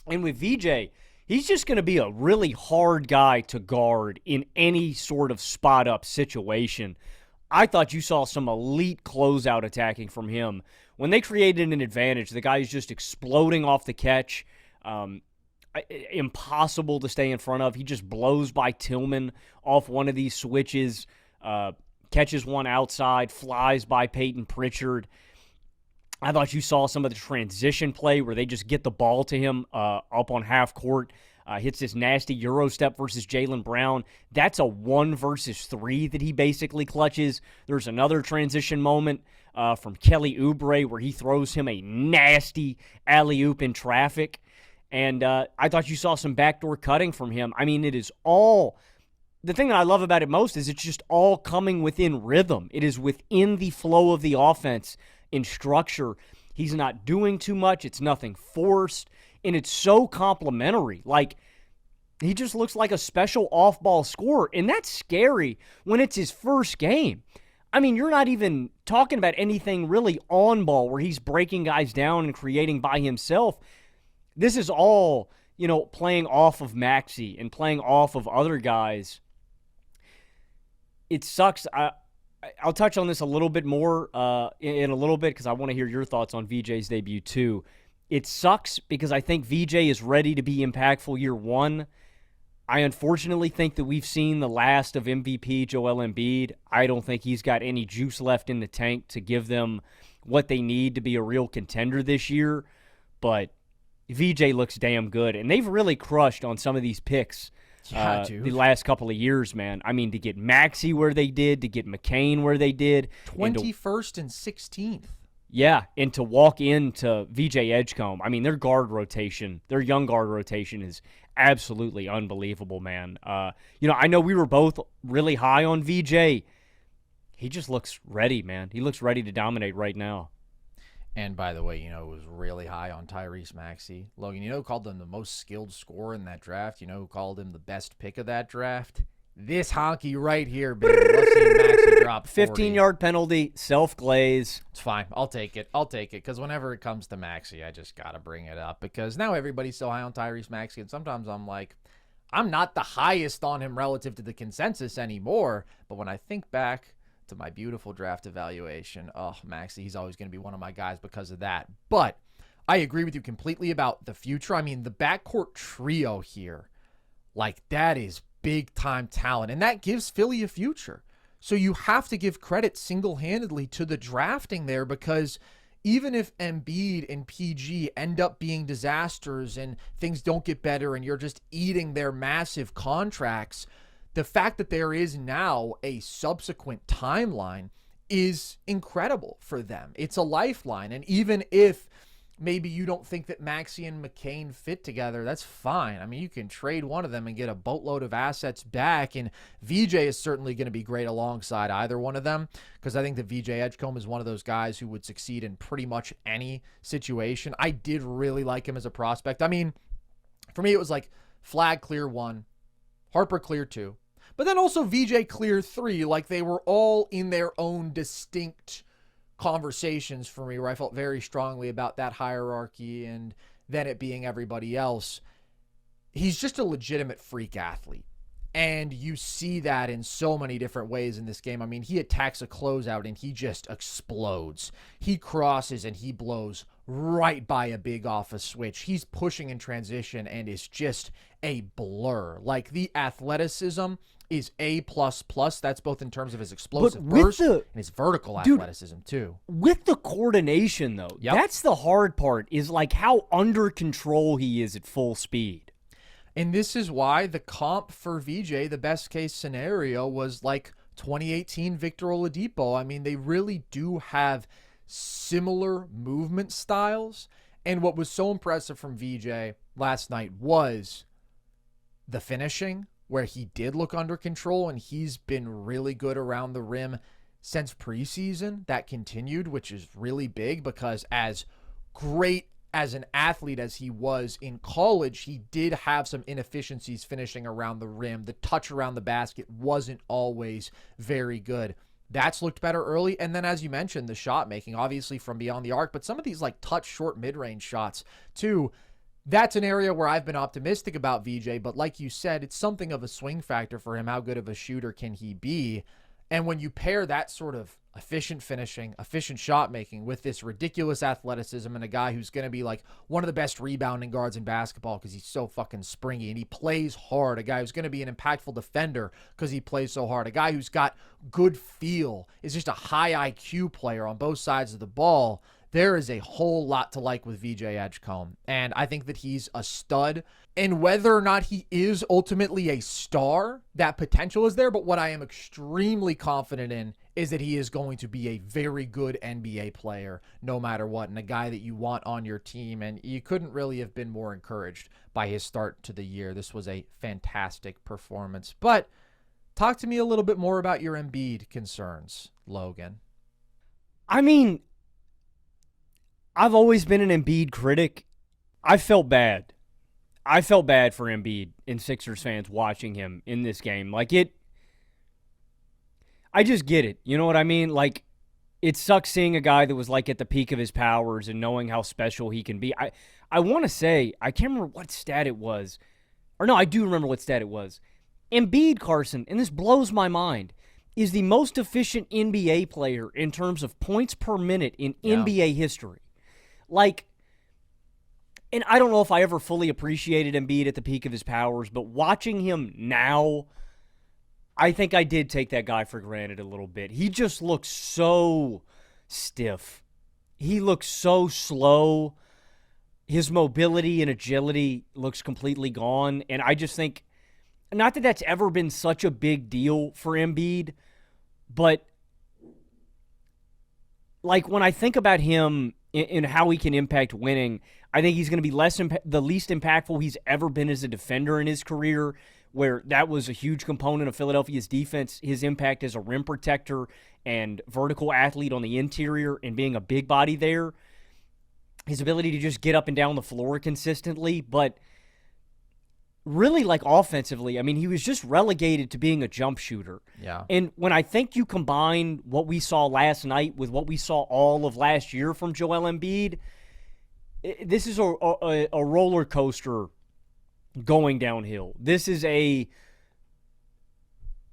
And with VJ, he's just going to be a really hard guy to guard in any sort of spot-up situation. I thought you saw some elite closeout attacking from him. When they created an advantage, the guy is just exploding off the catch. Impossible to stay in front of. He just blows by Tillman off one of these switches, catches one outside, flies by Peyton Pritchard. I thought you saw some of the transition play where they just get the ball to him up on half court. Hits this nasty Euro step versus Jaylen Brown. That's a 1 versus 3 that he basically clutches. There's another transition moment from Kelly Oubre where he throws him a nasty alley-oop in traffic. And I thought you saw some backdoor cutting from him. I mean, it is all... The thing that I love about it most is it's just all coming within rhythm. It is within the flow of the offense in structure. He's not doing too much. It's nothing forced. And it's so complimentary. He just looks like a special off-ball scorer. And that's scary when it's his first game. I mean, you're not even talking about anything really on ball where he's breaking guys down and creating by himself. This is all, playing off of Maxey and playing off of other guys. It sucks. I'll touch on this a little bit more in a little bit because I want to hear your thoughts on VJ's debut too. It sucks because I think VJ is ready to be impactful year one. I unfortunately think that we've seen the last of MVP Joel Embiid. I don't think he's got any juice left in the tank to give them what they need to be a real contender this year. But VJ looks damn good, and they've really crushed on some of these picks the last couple of years, man. I mean, to get Maxey where they did, to get McCain where they did. 21st and 16th. Yeah, and to walk into VJ Edgecombe. I mean, their young guard rotation is absolutely unbelievable, man. I know we were both really high on VJ. He just looks ready, man. He looks ready to dominate right now. And by the way, it was really high on Tyrese Maxey. Logan, who called him the most skilled scorer in that draft? Who called him the best pick of that draft? This honky right here, baby. Let's see Maxey drop 40. 15-yard penalty, self-glaze. It's fine. I'll take it. Because whenever it comes to Maxey, I just got to bring it up. Because now everybody's so high on Tyrese Maxey, and sometimes I'm like, I'm not the highest on him relative to the consensus anymore. But when I think back to my beautiful draft evaluation, Maxey, he's always going to be one of my guys because of that. But I agree with you completely about the future. I mean, the backcourt trio here, that is big-time talent, and that gives Philly a future. So you have to give credit single-handedly to the drafting there, because even if Embiid and PG end up being disasters and things don't get better and you're just eating their massive contracts, the fact that there is now a subsequent timeline is incredible for them. It's a lifeline. And even if maybe you don't think that Maxey and McCain fit together, that's fine. I mean, you can trade one of them and get a boatload of assets back, and VJ is certainly going to be great alongside either one of them, because I think that VJ Edgecombe is one of those guys who would succeed in pretty much any situation. I did really like him as a prospect. I mean, for me, it was like Flagg clear 1, Harper clear 2, but then also VJ clear 3. Like, they were all in their own distinct conversations for me, where I felt very strongly about that hierarchy and then it being everybody else. He's just a legitimate freak athlete, and you see that in so many different ways in this game. I mean, he attacks a closeout and he just explodes. He crosses and he blows right by a big off a switch. He's pushing in transition and is just a blur. Like, the athleticism is A++. That's both in terms of his explosive burst and his vertical athleticism too. With the coordination, though, that's the hard part, is like how under control he is at full speed. And this is why the comp for VJ, the best case scenario, was like 2018 Victor Oladipo. I mean, they really do have similar movement styles. And what was so impressive from VJ last night was the finishing, where he did look under control, and he's been really good around the rim since preseason. That continued, which is really big, because as great as an athlete as he was in college, he did have some inefficiencies finishing around the rim. The touch around the basket wasn't always very good. That's looked better early. And then, as you mentioned, the shot making, obviously from beyond the arc, but some of these like touch short mid-range shots too. That's an area where I've been optimistic about VJ, but like you said, it's something of a swing factor for him. How good of a shooter can he be? And when you pair that sort of efficient finishing, efficient shot making with this ridiculous athleticism and a guy who's going to be like one of the best rebounding guards in basketball because he's so fucking springy and he plays hard, a guy who's going to be an impactful defender because he plays so hard, a guy who's got good feel, is just a high IQ player on both sides of the ball, there is a whole lot to like with VJ Edgecombe. And I think that he's a stud. And whether or not he is ultimately a star, that potential is there. But what I am extremely confident in is that he is going to be a very good NBA player no matter what, and a guy that you want on your team. And you couldn't really have been more encouraged by his start to the year. This was a fantastic performance. But talk to me a little bit more about your Embiid concerns, Logan. I mean, I've always been an Embiid critic. I felt bad. I felt bad for Embiid and Sixers fans watching him in this game. I just get it. You know what I mean? Like, it sucks seeing a guy that was like at the peak of his powers and knowing how special he can be. I want to say, I can't remember what stat it was. Or no, I do remember what stat it was. Embiid, Carson, and this blows my mind, is the most efficient NBA player in terms of points per minute in NBA history. Like, and I don't know if I ever fully appreciated Embiid at the peak of his powers, but watching him now, I think I did take that guy for granted a little bit. He just looks so stiff. He looks so slow. His mobility and agility looks completely gone. And I just think, not that that's ever been such a big deal for Embiid, but like when I think about him and how he can impact winning, I think he's going to be the least impactful he's ever been as a defender in his career, where that was a huge component of Philadelphia's defense, his impact as a rim protector and vertical athlete on the interior and being a big body there, his ability to just get up and down the floor consistently. But really, like, offensively, I mean, he was just relegated to being a jump shooter. Yeah. And when I think you combine what we saw last night with what we saw all of last year from Joel Embiid, this is a roller coaster going downhill.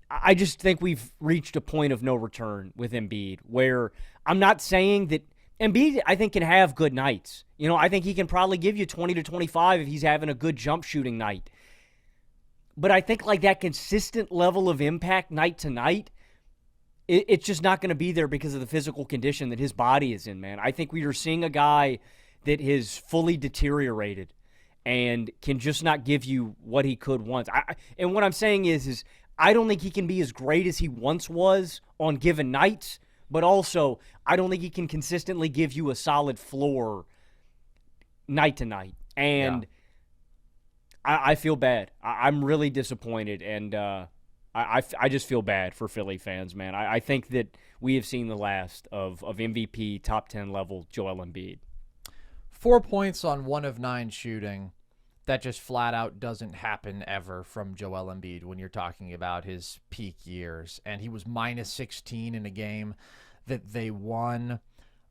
I just think we've reached a point of no return with Embiid, where I'm not saying that Embiid, I think, can have good nights. You know, I think he can probably give you 20 to 25 if he's having a good jump shooting night. But I think like that consistent level of impact night to night, it's just not going to be there because of the physical condition that his body is in, man. I think we are seeing a guy that has fully deteriorated and can just not give you what he could once. And what I'm saying is I don't think he can be as great as he once was on given nights, but also I don't think he can consistently give you a solid floor night to night. And I feel bad. I'm really disappointed, and I just feel bad for Philly fans, man. I think that we have seen the last of MVP top 10 level Joel Embiid. 4 points on 1 of 9 shooting. That just flat out doesn't happen ever from Joel Embiid when you're talking about his peak years. And he was minus 16 in a game that they won.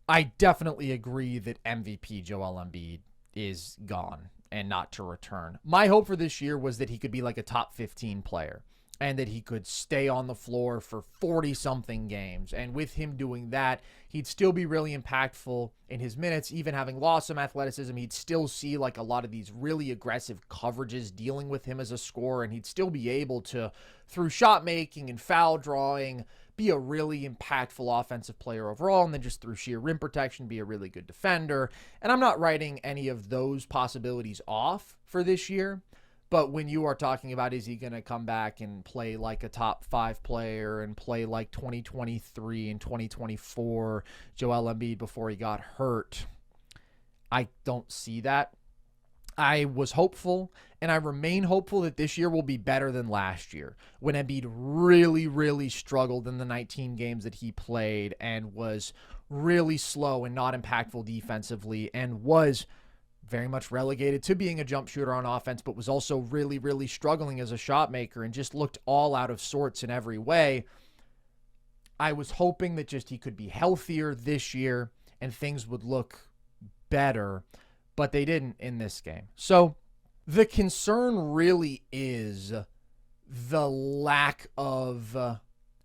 I definitely agree that MVP Joel Embiid is gone and not to return. My hope for this year was that he could be like a top 15 player and that he could stay on the floor for 40-something games. And with him doing that, he'd still be really impactful in his minutes. Even having lost some athleticism, he'd still see like a lot of these really aggressive coverages dealing with him as a scorer, and he'd still be able to, through shot making and foul drawing, be a really impactful offensive player overall, and then just through sheer rim protection, be a really good defender. And I'm not writing any of those possibilities off for this year. But when you are talking about, is he going to come back and play like a top 5 player and play like 2023 and 2024 Joel Embiid before he got hurt, I don't see that. I was hopeful, and I remain hopeful that this year will be better than last year, when Embiid really, really struggled in the 19 games that he played and was really slow and not impactful defensively and was very much relegated to being a jump shooter on offense, but was also really, really struggling as a shot maker and just looked all out of sorts in every way. I was hoping that just he could be healthier this year and things would look better, but they didn't in this game. So the concern really is the lack of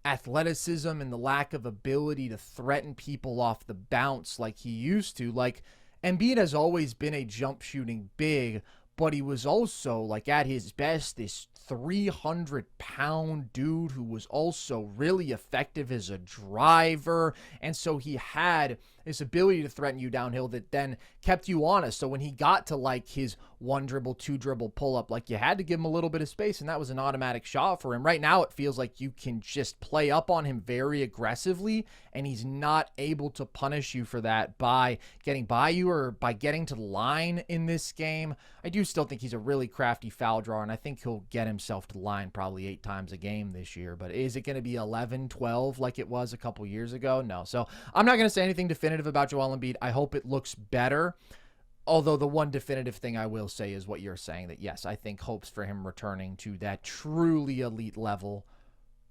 athleticism and the lack of ability to threaten people off the bounce like he used to. Like, Embiid has always been a jump shooting big, but he was also, like, at his best, this 300-pound dude who was also really effective as a driver. And so he had this ability to threaten you downhill that then kept you honest. So when he got to like his 1 dribble, 2 dribble pull up, like, you had to give him a little bit of space, and that was an automatic shot for him. Right now it feels like you can just play up on him very aggressively, and he's not able to punish you for that by getting by you or by getting to the line in this game. I do still think he's a really crafty foul drawer, and I think he'll get himself to the line probably 8 times a game this year. But is it going to be 11, 12 like it was a couple years ago? No. So I'm not going to say anything definitive about Joel Embiid. I hope it looks better. Although the one definitive thing I will say is what you're saying, that yes, I think hopes for him returning to that truly elite level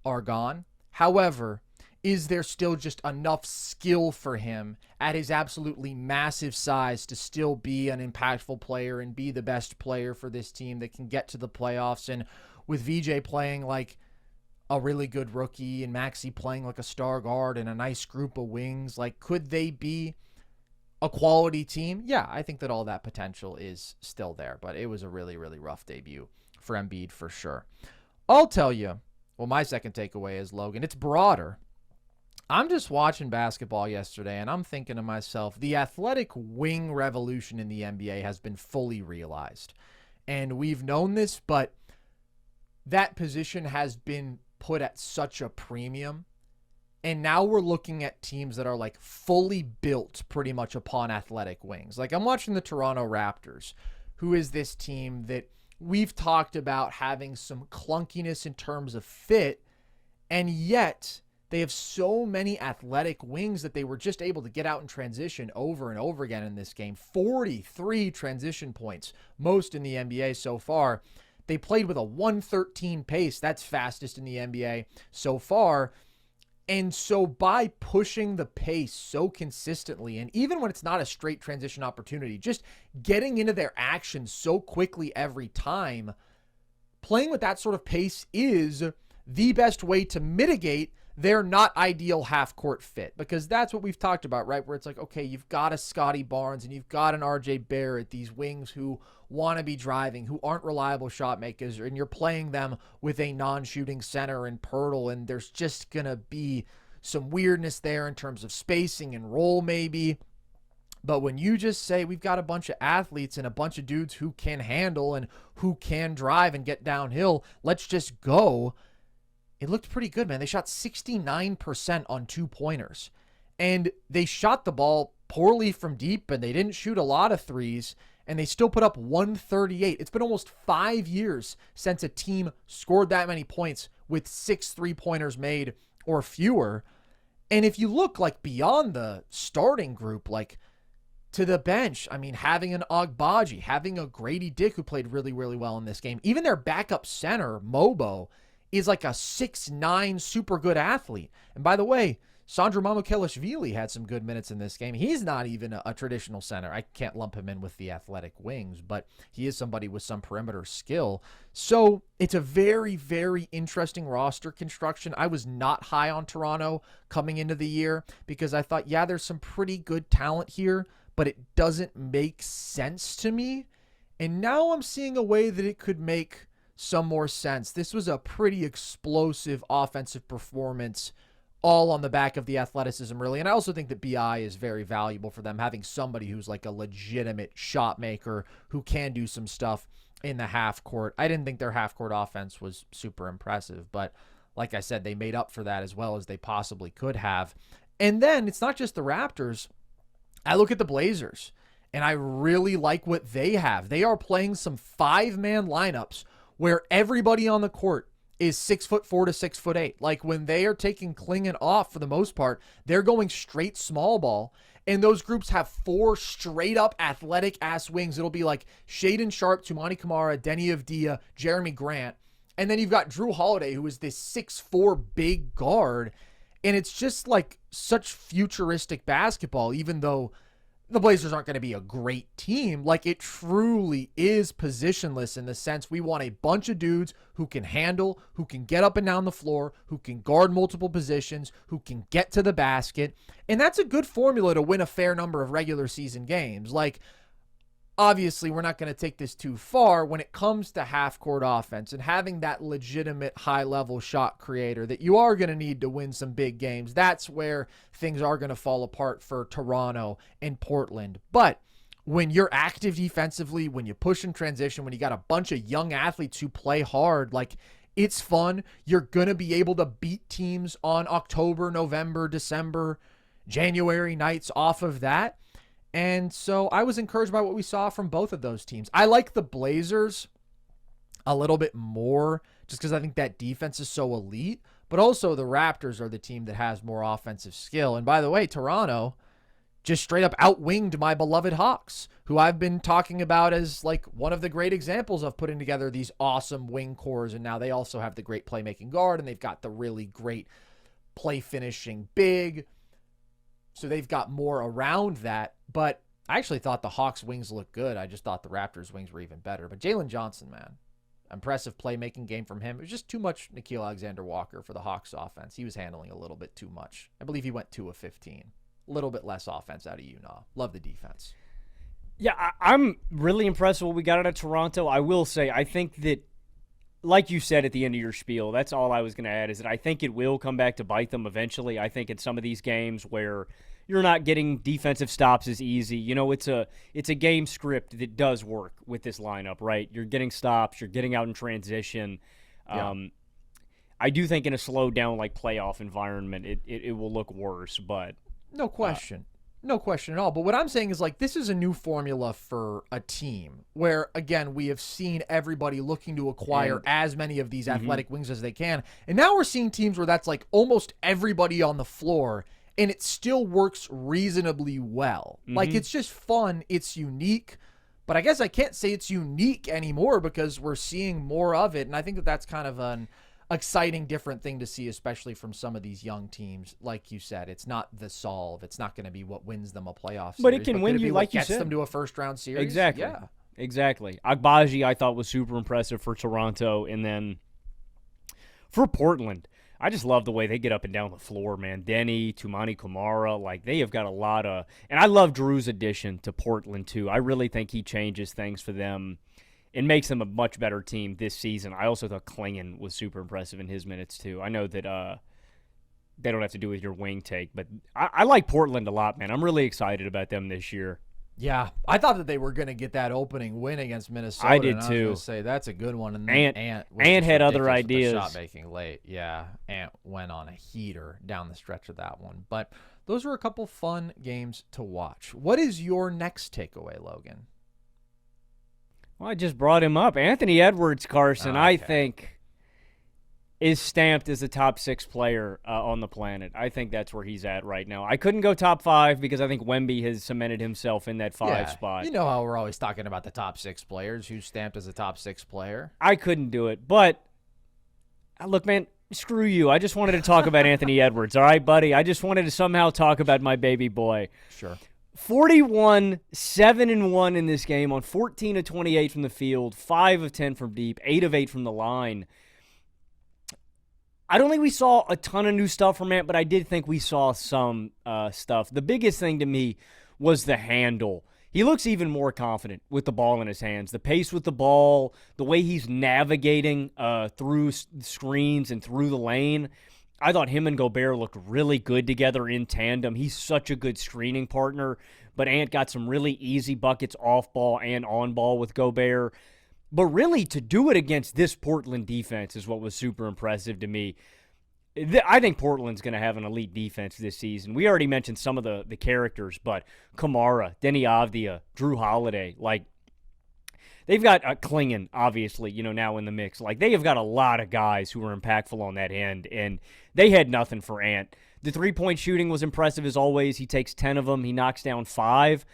are gone. However, is there still just enough skill for him at his absolutely massive size to still be an impactful player and be the best player for this team that can get to the playoffs? And with VJ playing like a really good rookie and Maxey playing like a star guard and a nice group of wings, like, could they be a quality team? Yeah, I think that all that potential is still there, but it was a really, really rough debut for Embiid for sure. I'll tell you, well, my second takeaway is, Logan, it's broader. I'm just watching basketball yesterday, and I'm thinking to myself, the athletic wing revolution in the NBA has been fully realized. And we've known this, but that position has been put at such a premium. And now we're looking at teams that are like fully built pretty much upon athletic wings. Like, I'm watching the Toronto Raptors, who is this team that we've talked about having some clunkiness in terms of fit, and yet they have so many athletic wings that they were just able to get out and transition over and over again in this game. 43 transition points, most in the NBA so far. They played with a 113 pace. That's fastest in the NBA so far. And so by pushing the pace so consistently, and even when it's not a straight transition opportunity, just getting into their action so quickly every time, playing with that sort of pace is the best way to mitigate they're not ideal half-court fit, because that's what we've talked about, right? Where it's like, okay, you've got a Scotty Barnes and you've got an RJ Barrett, these wings who want to be driving, who aren't reliable shot makers, and you're playing them with a non-shooting center in Pirtle, and there's just going to be some weirdness there in terms of spacing and role maybe. But when you just say we've got a bunch of athletes and a bunch of dudes who can handle and who can drive and get downhill, let's just go. It looked pretty good, man. They shot 69% on 2-pointers. And they shot the ball poorly from deep, and they didn't shoot a lot of threes, and they still put up 138. It's been almost 5 years since a team scored that many points with 6 3-pointers made or fewer. And if you look like beyond the starting group, like to the bench, I mean, having an Agbaji, having a Grady Dick who played really, really well in this game. Even their backup center, Mobo, is like a 6'9" super good athlete. And by the way, Sandro Mamukelashvili had some good minutes in this game. He's not even a traditional center. I can't lump him in with the athletic wings, but he is somebody with some perimeter skill. So it's a very, very interesting roster construction. I was not high on Toronto coming into the year because I thought, yeah, there's some pretty good talent here, but it doesn't make sense to me. And now I'm seeing a way that it could make some more sense. This was a pretty explosive offensive performance, all on the back of the athleticism, really. And I also think that BI is very valuable for them, having somebody who's like a legitimate shot maker who can do some stuff in the half court. I didn't think their half court offense was super impressive, but like I said, they made up for that as well as they possibly could have. And then it's not just the Raptors. I look at the Blazers, and I really like what they have. They are playing some 5-man lineups where everybody on the court is 6'4" to 6'8". Like when they are taking Klingen off for the most part, they're going straight small ball. And those groups have 4 straight up athletic ass wings. It'll be like Shaedon Sharpe, Tumani Kamara, Denny Avdia, Jeremy Grant. And then you've got Drew Holiday, who is this 6'4" big guard. And it's just like such futuristic basketball, even though the Blazers aren't going to be a great team. Like, it truly is positionless in the sense we want a bunch of dudes who can handle, who can get up and down the floor, who can guard multiple positions, who can get to the basket. And that's a good formula to win a fair number of regular season games. Like, obviously, we're not going to take this too far when it comes to half-court offense and having that legitimate high-level shot creator that you are going to need to win some big games. That's where things are going to fall apart for Toronto and Portland. But when you're active defensively, when you push in transition, when you got a bunch of young athletes who play hard, like, it's fun. You're going to be able to beat teams on October, November, December, January nights off of that. And so I was encouraged by what we saw from both of those teams. I like the Blazers a little bit more just because I think that defense is so elite, but also the Raptors are the team that has more offensive skill. And by the way, Toronto just straight up outwinged my beloved Hawks, who I've been talking about as like one of the great examples of putting together these awesome wing cores. And now they also have the great playmaking guard, and they've got the really great play finishing big. So they've got more around that. But I actually thought the Hawks' wings looked good. I just thought the Raptors' wings were even better. But Jalen Johnson, man, impressive playmaking game from him. It was just too much Nickeil Alexander-Walker for the Hawks' offense. He was handling a little bit too much. I believe he went 2 of 15. A little bit less offense out of Utah. Love the defense. Yeah, I'm really impressed with what we got out of Toronto. I will say, I think that, like you said at the end of your spiel, that's all I was going to add, is that I think it will come back to bite them eventually. I think in some of these games where you're not getting defensive stops as easy. You know, it's a game script that does work with this lineup, right? You're getting stops, you're getting out in transition. Yeah. I do think in a slowed down like playoff environment, it will look worse, but no question. No question at all. But what I'm saying is, like, this is a new formula for a team where, again, we have seen everybody looking to acquire as many of these athletic wings as they can. And now we're seeing teams where that's like almost everybody on the floor, and it still works reasonably well. Like, it's just fun. It's unique. But I guess I can't say it's unique anymore because we're seeing more of it. And I think that that's kind of an exciting, different thing to see, especially from some of these young teams. Like you said, it's not the solve. It's not going to be what wins them a playoff series. But it can win you, like you said. Gets them to a first-round series. Exactly. Yeah. Exactly. Agbaji, I thought, was super impressive for Toronto. And then for Portland, I just love the way they get up and down the floor, man. Denny, Tumani Kamara, like they have got a lot of – and I love Drew's addition to Portland too. I really think he changes things for them and makes them a much better team this season. I also thought Klingon was super impressive in his minutes too. I know that they don't have to do with your wing take, but I like Portland a lot, man. I'm really excited about them this year. Yeah, I thought that they were going to get that opening win against Minnesota. I did and too. I was going to say that's a good one. And then Ant had other ideas. Shot making late, yeah. Ant went on a heater down the stretch of that one. But those were a couple fun games to watch. What is your next takeaway, Logan? Well, I just brought him up. Anthony Edwards, Carson, Okay. I think, is stamped as a top 6 player on the planet. I think that's where he's at right now. I couldn't go top 5 because I think Wemby has cemented himself in that 5 spot. You know how we're always talking about the top 6 players, who's stamped as a top 6 player. I couldn't do it. But, look, man, screw you. I just wanted to talk about Anthony Edwards, all right, buddy? I just wanted to somehow talk about my baby boy. Sure. 41, 7-1 in this game on 14 of 28 from the field, 5 of 10 from deep, 8 of 8 from the line. I don't think we saw a ton of new stuff from Ant, but I did think we saw some stuff. The biggest thing to me was the handle. He looks even more confident with the ball in his hands. The pace with the ball, the way he's navigating through screens and through the lane. I thought him and Gobert looked really good together in tandem. He's such a good screening partner, but Ant got some really easy buckets off ball and on ball with Gobert. But really, to do it against this Portland defense is what was super impressive to me. I think Portland's going to have an elite defense this season. We already mentioned some of the characters, but Kamara, Denny Avdia, Drew Holiday, like, they've got Klingon, obviously, now in the mix. Like, they have got a lot of guys who are impactful on that end, and they had nothing for Ant. The three-point shooting was impressive as always. He takes 10 of them. He knocks down 5.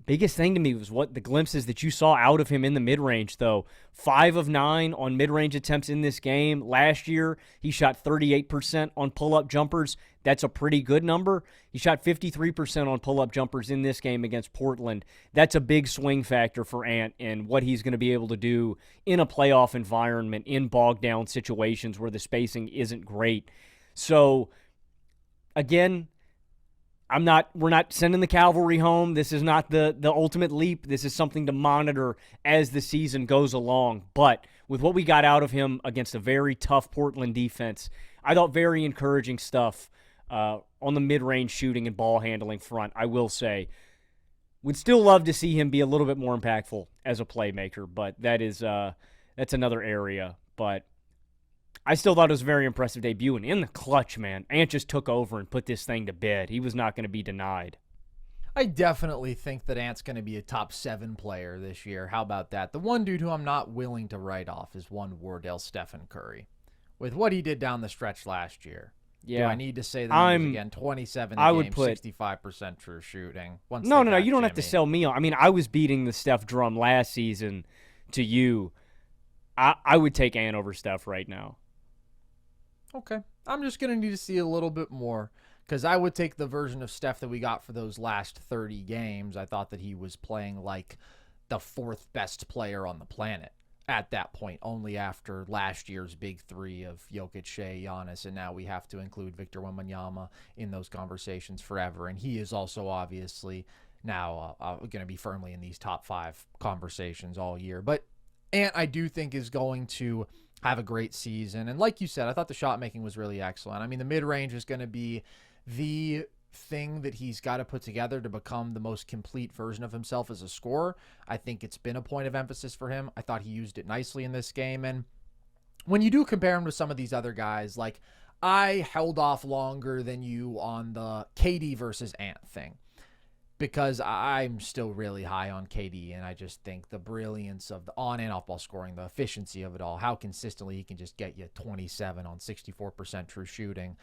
Biggest thing to me was what the glimpses that you saw out of him in the mid-range, though. 5 of 9 on mid-range attempts in this game. Last year, he shot 38% on pull-up jumpers. That's a pretty good number. He shot 53% on pull-up jumpers in this game against Portland. That's a big swing factor for Ant and what he's going to be able to do in a playoff environment, in bogged-down situations where the spacing isn't great. So, again, we're not sending the cavalry home. This is not the ultimate leap. This is something to monitor as the season goes along. But with what we got out of him against a very tough Portland defense, I thought very encouraging stuff on the mid-range shooting and ball handling front, I will say. Would still love to see him be a little bit more impactful as a playmaker, but that's another area. But I still thought it was a very impressive debut. And in the clutch, man, Ant just took over and put this thing to bed. He was not going to be denied. I definitely think that Ant's going to be a top 7 player this year. How about that? The one dude who I'm not willing to write off is one Wardell Stephen Curry. With what he did down the stretch last year. Yeah. Do I need to say the numbers again? 27 I games, would put 65% true shooting. No, you don't have to sell me on. I mean, I was beating the Steph drum last season to you. I would take Ant over Steph right now. Okay. I'm just going to need to see a little bit more because I would take the version of Steph that we got for those last 30 games. I thought that he was playing like the 4th best player on the planet at that point, only after last year's big 3 of Jokic, Shea, Giannis, and now we have to include Victor Wembanyama in those conversations forever. And he is also obviously now going to be firmly in these top 5 conversations all year. But Ant, I do think, is going to have a great season. And like you said, I thought the shot making was really excellent. I mean, the mid-range is going to be the thing that he's got to put together to become the most complete version of himself as a scorer. I think it's been a point of emphasis for him. I thought he used it nicely in this game. And when you do compare him to some of these other guys, like I held off longer than you on the KD versus Ant thing, because I'm still really high on KD, and I just think the brilliance of the on and off ball scoring, the efficiency of it all, how consistently he can just get you 27 on 64% true shooting.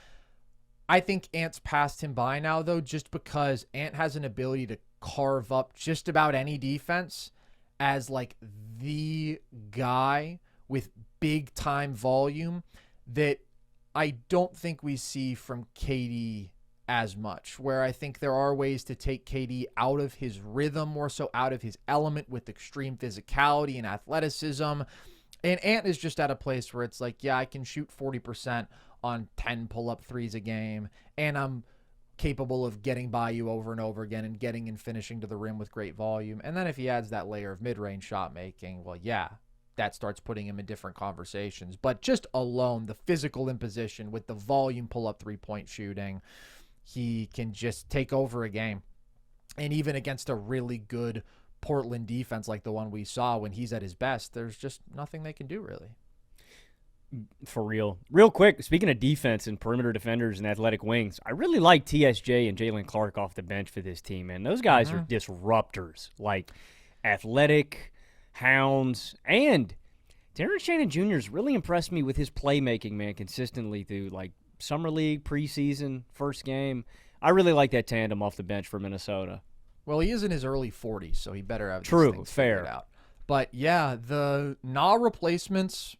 I think Ant's passed him by now, though, just because Ant has an ability to carve up just about any defense as like the guy with big time volume that I don't think we see from KD as much, where I think there are ways to take KD out of his rhythm, more so out of his element with extreme physicality and athleticism. And Ant is just at a place where it's like, yeah, I can shoot 40% on 10 pull-up threes a game, and I'm capable of getting by you over and over again and getting and finishing to the rim with great volume. And then if he adds that layer of mid-range shot making, well, yeah, that starts putting him in different conversations. But just alone, the physical imposition with the volume pull-up three-point shooting, he can just take over a game. And even against a really good Portland defense like the one we saw when he's at his best, there's just nothing they can do, really. For real. Real quick, speaking of defense and perimeter defenders and athletic wings, I really like TSJ and Jalen Clark off the bench for this team, man. Those guys are disruptors, like athletic, hounds, and Terrence Shannon Jr. has really impressed me with his playmaking, man, consistently through, like, Summer League, preseason, first game. I really like that tandem off the bench for Minnesota. Well, he is in his early 40s, so he better have True, these things fair. figured out. But, yeah, the Na replacements,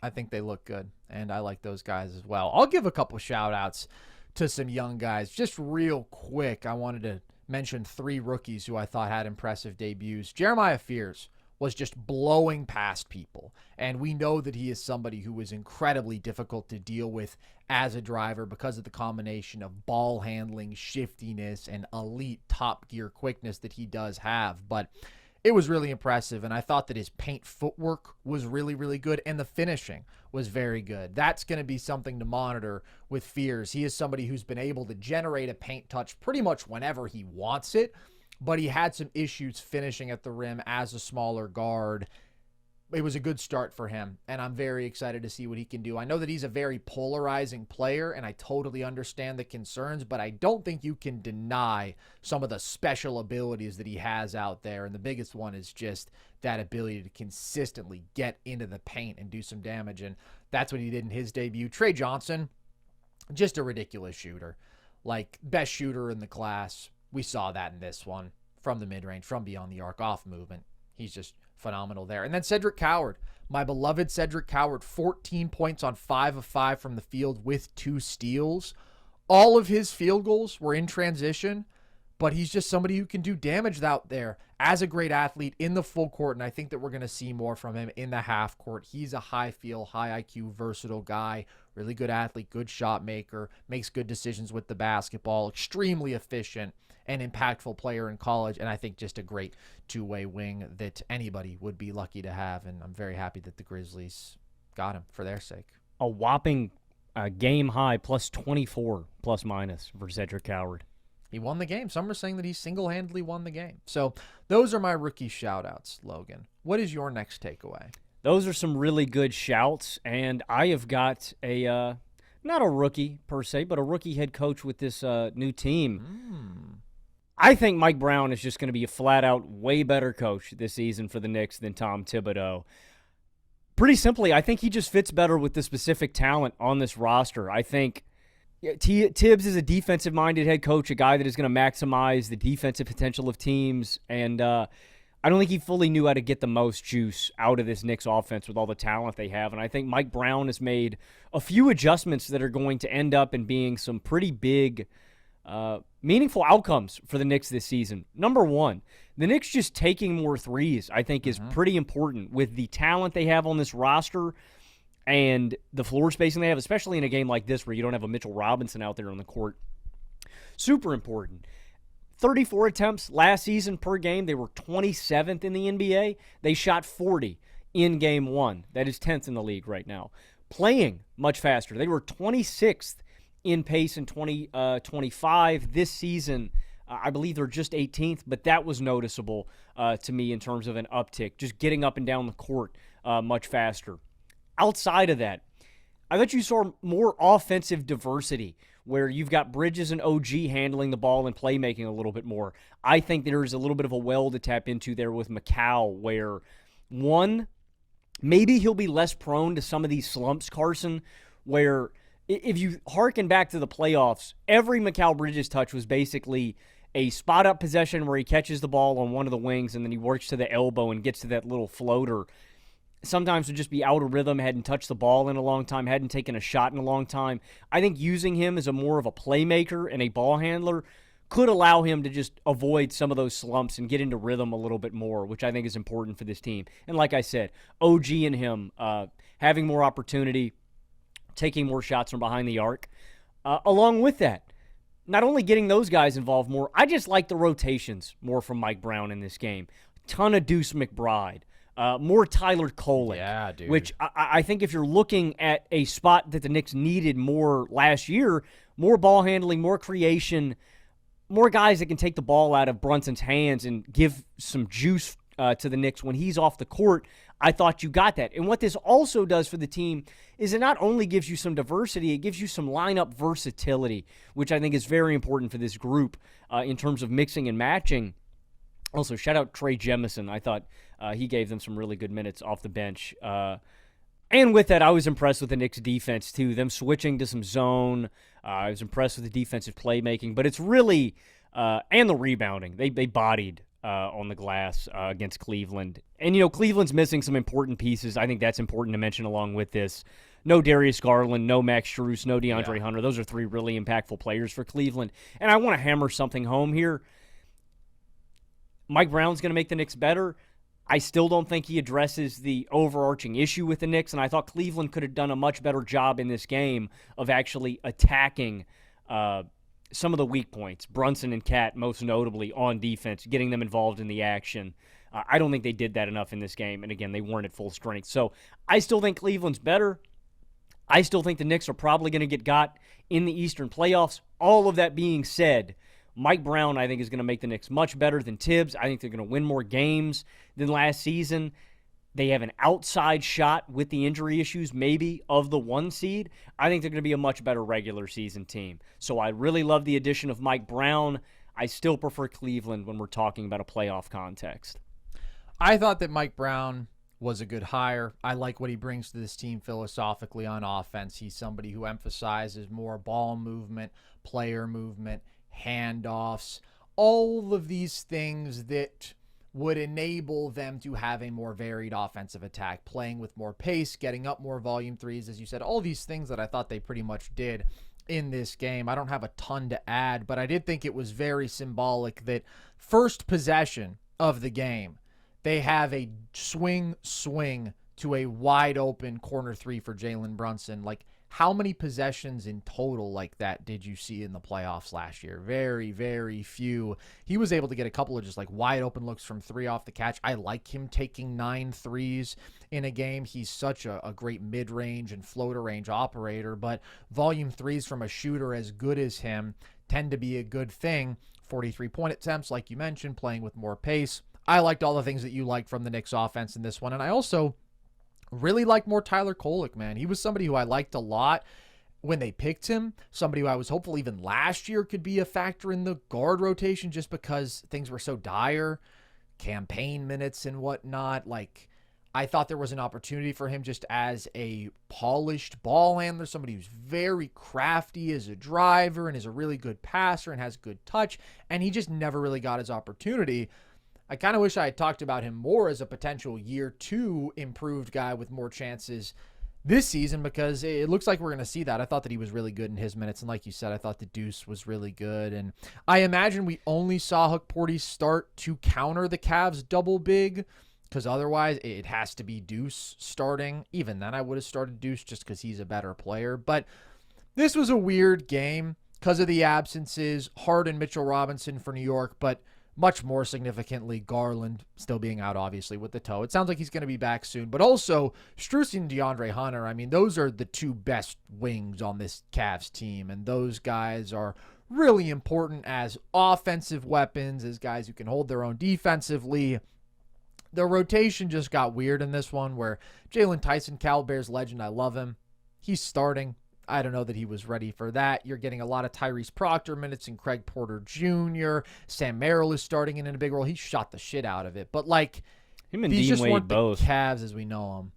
I think they look good, and I like those guys as well. I'll give a couple shout-outs to some young guys. Just real quick, I wanted to mention 3 rookies who I thought had impressive debuts. Jeremiah Fears was just blowing past people, and we know that he is somebody who is incredibly difficult to deal with as a driver because of the combination of ball handling, shiftiness, and elite top-gear quickness that he does have. But it was really impressive, and I thought that his paint footwork was really, really good, and the finishing was very good. That's going to be something to monitor with Fears. He is somebody who's been able to generate a paint touch pretty much whenever he wants it, but he had some issues finishing at the rim as a smaller guard. It was a good start for him, and I'm very excited to see what he can do. I know that he's a very polarizing player, and I totally understand the concerns, but I don't think you can deny some of the special abilities that he has out there, and the biggest one is just that ability to consistently get into the paint and do some damage, and that's what he did in his debut. Trey Johnson, just a ridiculous shooter. Like, best shooter in the class. We saw that in this one, from the mid-range, from beyond the arc, off movement. He's just phenomenal there. And then Cedric Coward, my beloved Cedric Coward, 14 points on 5 of 5 from the field with 2 steals. All of his field goals were in transition, but he's just somebody who can do damage out there as a great athlete in the full court, and I think that we're going to see more from him in the half court. He's a high feel, high IQ, versatile guy, really good athlete, good shot maker, makes good decisions with the basketball, extremely efficient and impactful player in college, and I think just a great two-way wing that anybody would be lucky to have, and I'm very happy that the Grizzlies got him for their sake. A whopping game high plus 24 plus minus for Cedric Coward. He won the game. Some are saying that he single-handedly won the game. So those are my rookie shout-outs, Logan. What is your next takeaway? Those are some really good shouts, and I have got a not a rookie per se, but a rookie head coach with this new team. I think Mike Brown is just going to be a flat-out way better coach this season for the Knicks than Tom Thibodeau. Pretty simply, I think he just fits better with the specific talent on this roster. I think Tibbs is a defensive-minded head coach, a guy that is going to maximize the defensive potential of teams, and I don't think he fully knew how to get the most juice out of this Knicks offense with all the talent they have, and I think Mike Brown has made a few adjustments that are going to end up in being some pretty big meaningful outcomes for the Knicks this season. Number one, the Knicks just taking more threes, I think, is pretty important with the talent they have on this roster and the floor spacing they have, especially in a game like this where you don't have a Mitchell Robinson out there on the court. Super important. 34 attempts last season per game. They were 27th in the NBA. They shot 40 in game 1. That is 10th in the league right now. Playing much faster. They were 26th in pace in 2025. This season, I believe they're just 18th, but that was noticeable to me in terms of an uptick, just getting up and down the court much faster. Outside of that, I thought you saw more offensive diversity where you've got Bridges and OG handling the ball and playmaking a little bit more. I think there's a little bit of a well to tap into there with Macau where, one, maybe he'll be less prone to some of these slumps, Carson, where if you hearken back to the playoffs, every Mikal Bridges touch was basically a spot-up possession where he catches the ball on one of the wings and then he works to the elbow and gets to that little floater. Sometimes would just be out of rhythm, hadn't touched the ball in a long time, hadn't taken a shot in a long time. I think using him as a more of a playmaker and a ball handler could allow him to just avoid some of those slumps and get into rhythm a little bit more, which I think is important for this team. And like I said, OG and him having more opportunity, taking more shots from behind the arc. Along with that, not only getting those guys involved more, I just like the rotations more from Mike Brown in this game. Ton of Deuce McBride, more Tyler Kolek. Yeah, dude. Which I think if you're looking at a spot that the Knicks needed more last year, more ball handling, more creation, more guys that can take the ball out of Brunson's hands and give some juice to the Knicks when he's off the court, I thought you got that. And what this also does for the team is it not only gives you some diversity, it gives you some lineup versatility, which I think is very important for this group in terms of mixing and matching. Also, shout out Trey Jemison. I thought he gave them some really good minutes off the bench. And with that, I was impressed with the Knicks' defense, too. Them switching to some zone. I was impressed with the defensive playmaking. But it's really, and the rebounding. They bodied on the glass against Cleveland. And, Cleveland's missing some important pieces. I think that's important to mention along with this. No Darius Garland, no Max Strus, no DeAndre Hunter. Those are three really impactful players for Cleveland. And I want to hammer something home here. Mike Brown's going to make the Knicks better. I still don't think he addresses the overarching issue with the Knicks, and I thought Cleveland could have done a much better job in this game of actually attacking some of the weak points, Brunson and Cat most notably on defense, getting them involved in the action. I don't think they did that enough in this game, and again, they weren't at full strength. So I still think Cleveland's better. I still think the Knicks are probably going to get got in the Eastern playoffs. All of that being said, Mike Brown, I think, is going to make the Knicks much better than Tibbs. I think they're going to win more games than last season. They have an outside shot with the injury issues, maybe, of the 1 seed. I think they're going to be a much better regular season team. So I really love the addition of Mike Brown. I still prefer Cleveland when we're talking about a playoff context. I thought that Mike Brown was a good hire. I like what he brings to this team philosophically on offense. He's somebody who emphasizes more ball movement, player movement, handoffs, all of these things that would enable them to have a more varied offensive attack, playing with more pace, getting up more volume threes, as you said, all these things that I thought they pretty much did in this game. I don't have a ton to add, but I did think it was very symbolic that first possession of the game, they have a swing to a wide open corner three for Jalen Brunson. Like, how many possessions in total like that did you see in the playoffs last year? Very, very few. He was able to get a couple of just like wide open looks from three off the catch. I like him taking 9 threes in a game. He's such a great mid-range and floater range operator, but volume threes from a shooter as good as him tend to be a good thing. 43-point attempts, like you mentioned, playing with more pace. I liked all the things that you liked from the Knicks offense in this one, and I also really like more Tyler Kolek, man. He was somebody who I liked a lot when they picked him, somebody who I was hopeful even last year could be a factor in the guard rotation just because things were so dire, campaign minutes and whatnot. Like, I thought there was an opportunity for him just as a polished ball handler, somebody who's very crafty as a driver and is a really good passer and has good touch, and he just never really got his opportunity. I kind of wish I had talked about him more as a potential year 2 improved guy with more chances this season, because it looks like we're going to see that. I thought that he was really good in his minutes, and like you said, I thought the Deuce was really good, and I imagine we only saw Hook Porty start to counter the Cavs double big, because otherwise it has to be Deuce starting. Even then I would have started Deuce just because he's a better player, but this was a weird game because of the absences. Harden, Mitchell Robinson for New York, but much more significantly, Garland still being out, obviously, with the toe. It sounds like he's going to be back soon. But also, Strus and DeAndre Hunter, I mean, those are the 2 best wings on this Cavs team. And those guys are really important as offensive weapons, as guys who can hold their own defensively. The rotation just got weird in this one where Jalen Tyson, Cal Bears legend, I love him. He's starting. I don't know that he was ready for that. You're getting a lot of Tyrese Proctor minutes and Craig Porter Jr. Sam Merrill is starting in a big role. He shot the shit out of it. But, like, him and these Dean just Wade weren't both. the Cavs as we know them.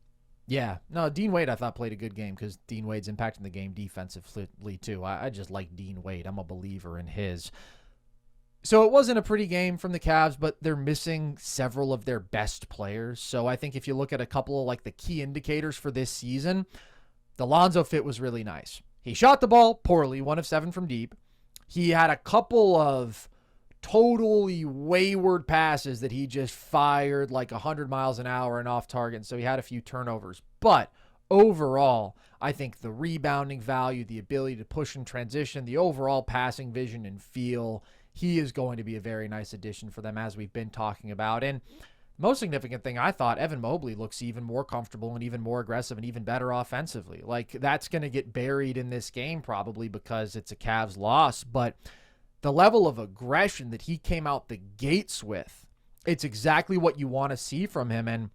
Yeah. No, Dean Wade I thought played a good game because Dean Wade's impacting the game defensively, too. I just like Dean Wade. I'm a believer in his. So it wasn't a pretty game from the Cavs, but they're missing several of their best players. So I think if you look at a couple of, like, the key indicators for this season, the Lonzo fit was really nice. He shot the ball poorly, 1 of 7 from deep. He had a couple of totally wayward passes that he just fired like 100 miles an hour and off target, so he had a few turnovers. But overall, I think the rebounding value, the ability to push and transition, the overall passing vision and feel, he is going to be a very nice addition for them, as we've been talking about. And most significant thing, I thought Evan Mobley looks even more comfortable and even more aggressive and even better offensively. Like, that's going to get buried in this game probably because it's a Cavs loss, but the level of aggression that he came out the gates with, it's exactly what you want to see from him. And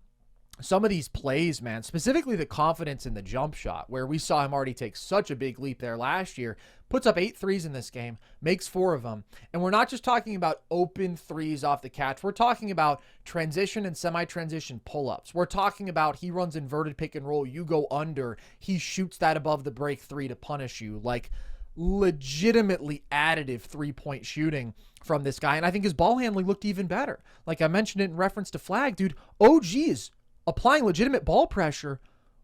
some of these plays, man, specifically the confidence in the jump shot, where we saw him already take such a big leap there last year, puts up 8 threes in this game, makes 4 of them. And we're not just talking about open threes off the catch. We're talking about transition and semi-transition pull-ups. We're talking about he runs inverted pick and roll. You go under. He shoots that above the break 3 to punish you. Like, legitimately additive 3-point shooting from this guy. And I think his ball handling looked even better. Like I mentioned it in reference to Flagg, dude, OG is applying legitimate ball pressure.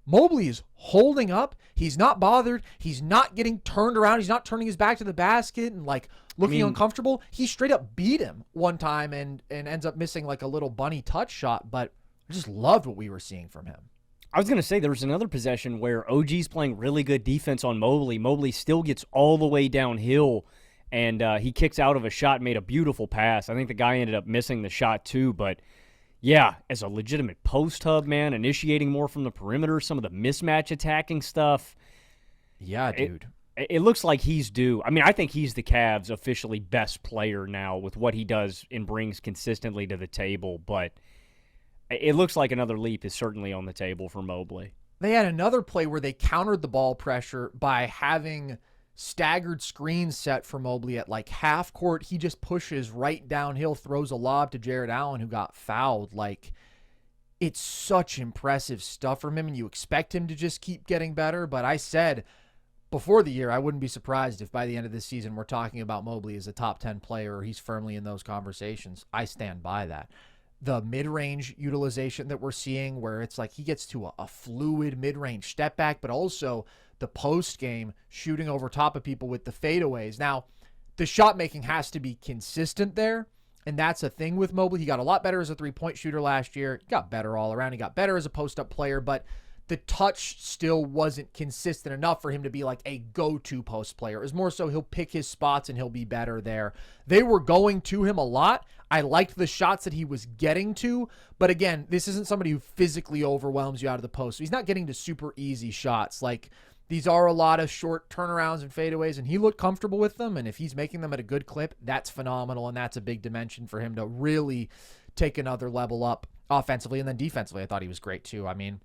Mobley is holding up. He's not bothered. He's not getting turned around. He's not turning his back to the basket and like looking uncomfortable. He straight up beat him one time and ends up missing like a little bunny touch shot. But I just loved what we were seeing from him. I was going to say there was another possession where OG's playing really good defense on Mobley. Mobley still gets all the way downhill, and he kicks out of a shot and made a beautiful pass. I think the guy ended up missing the shot too, but yeah, as a legitimate post hub, man, initiating more from the perimeter, some of the mismatch attacking stuff. Yeah, dude. It looks like he's due. I mean, I think he's the Cavs' officially best player now with what he does and brings consistently to the table, but it looks like another leap is certainly on the table for Mobley. They had another play where they countered the ball pressure by having staggered screens set for Mobley at like half court. He just pushes right downhill, throws a lob to Jared Allen, who got fouled. Like, it's such impressive stuff from him, and you expect him to just keep getting better. But I said before the year, I wouldn't be surprised if by the end of this season we're talking about Mobley as a top 10 player, or he's firmly in those conversations. I stand by that. The mid-range utilization that we're seeing, where it's like he gets to a fluid mid-range step back, but also the post-game shooting over top of people with the fadeaways. Now, the shot making has to be consistent there, and that's a thing with Mobley. He got a lot better as a three-point shooter last year. He got better all around. He got better as a post-up player, but the touch still wasn't consistent enough for him to be like a go-to post player. It was more so he'll pick his spots and he'll be better there. They were going to him a lot. I liked the shots that he was getting to, but again, this isn't somebody who physically overwhelms you out of the post. So he's not getting to super easy shots. Like, these are a lot of short turnarounds and fadeaways, and he looked comfortable with them, and if he's making them at a good clip, that's phenomenal, and that's a big dimension for him to really take another level up offensively. And then defensively, I thought he was great too. I mean,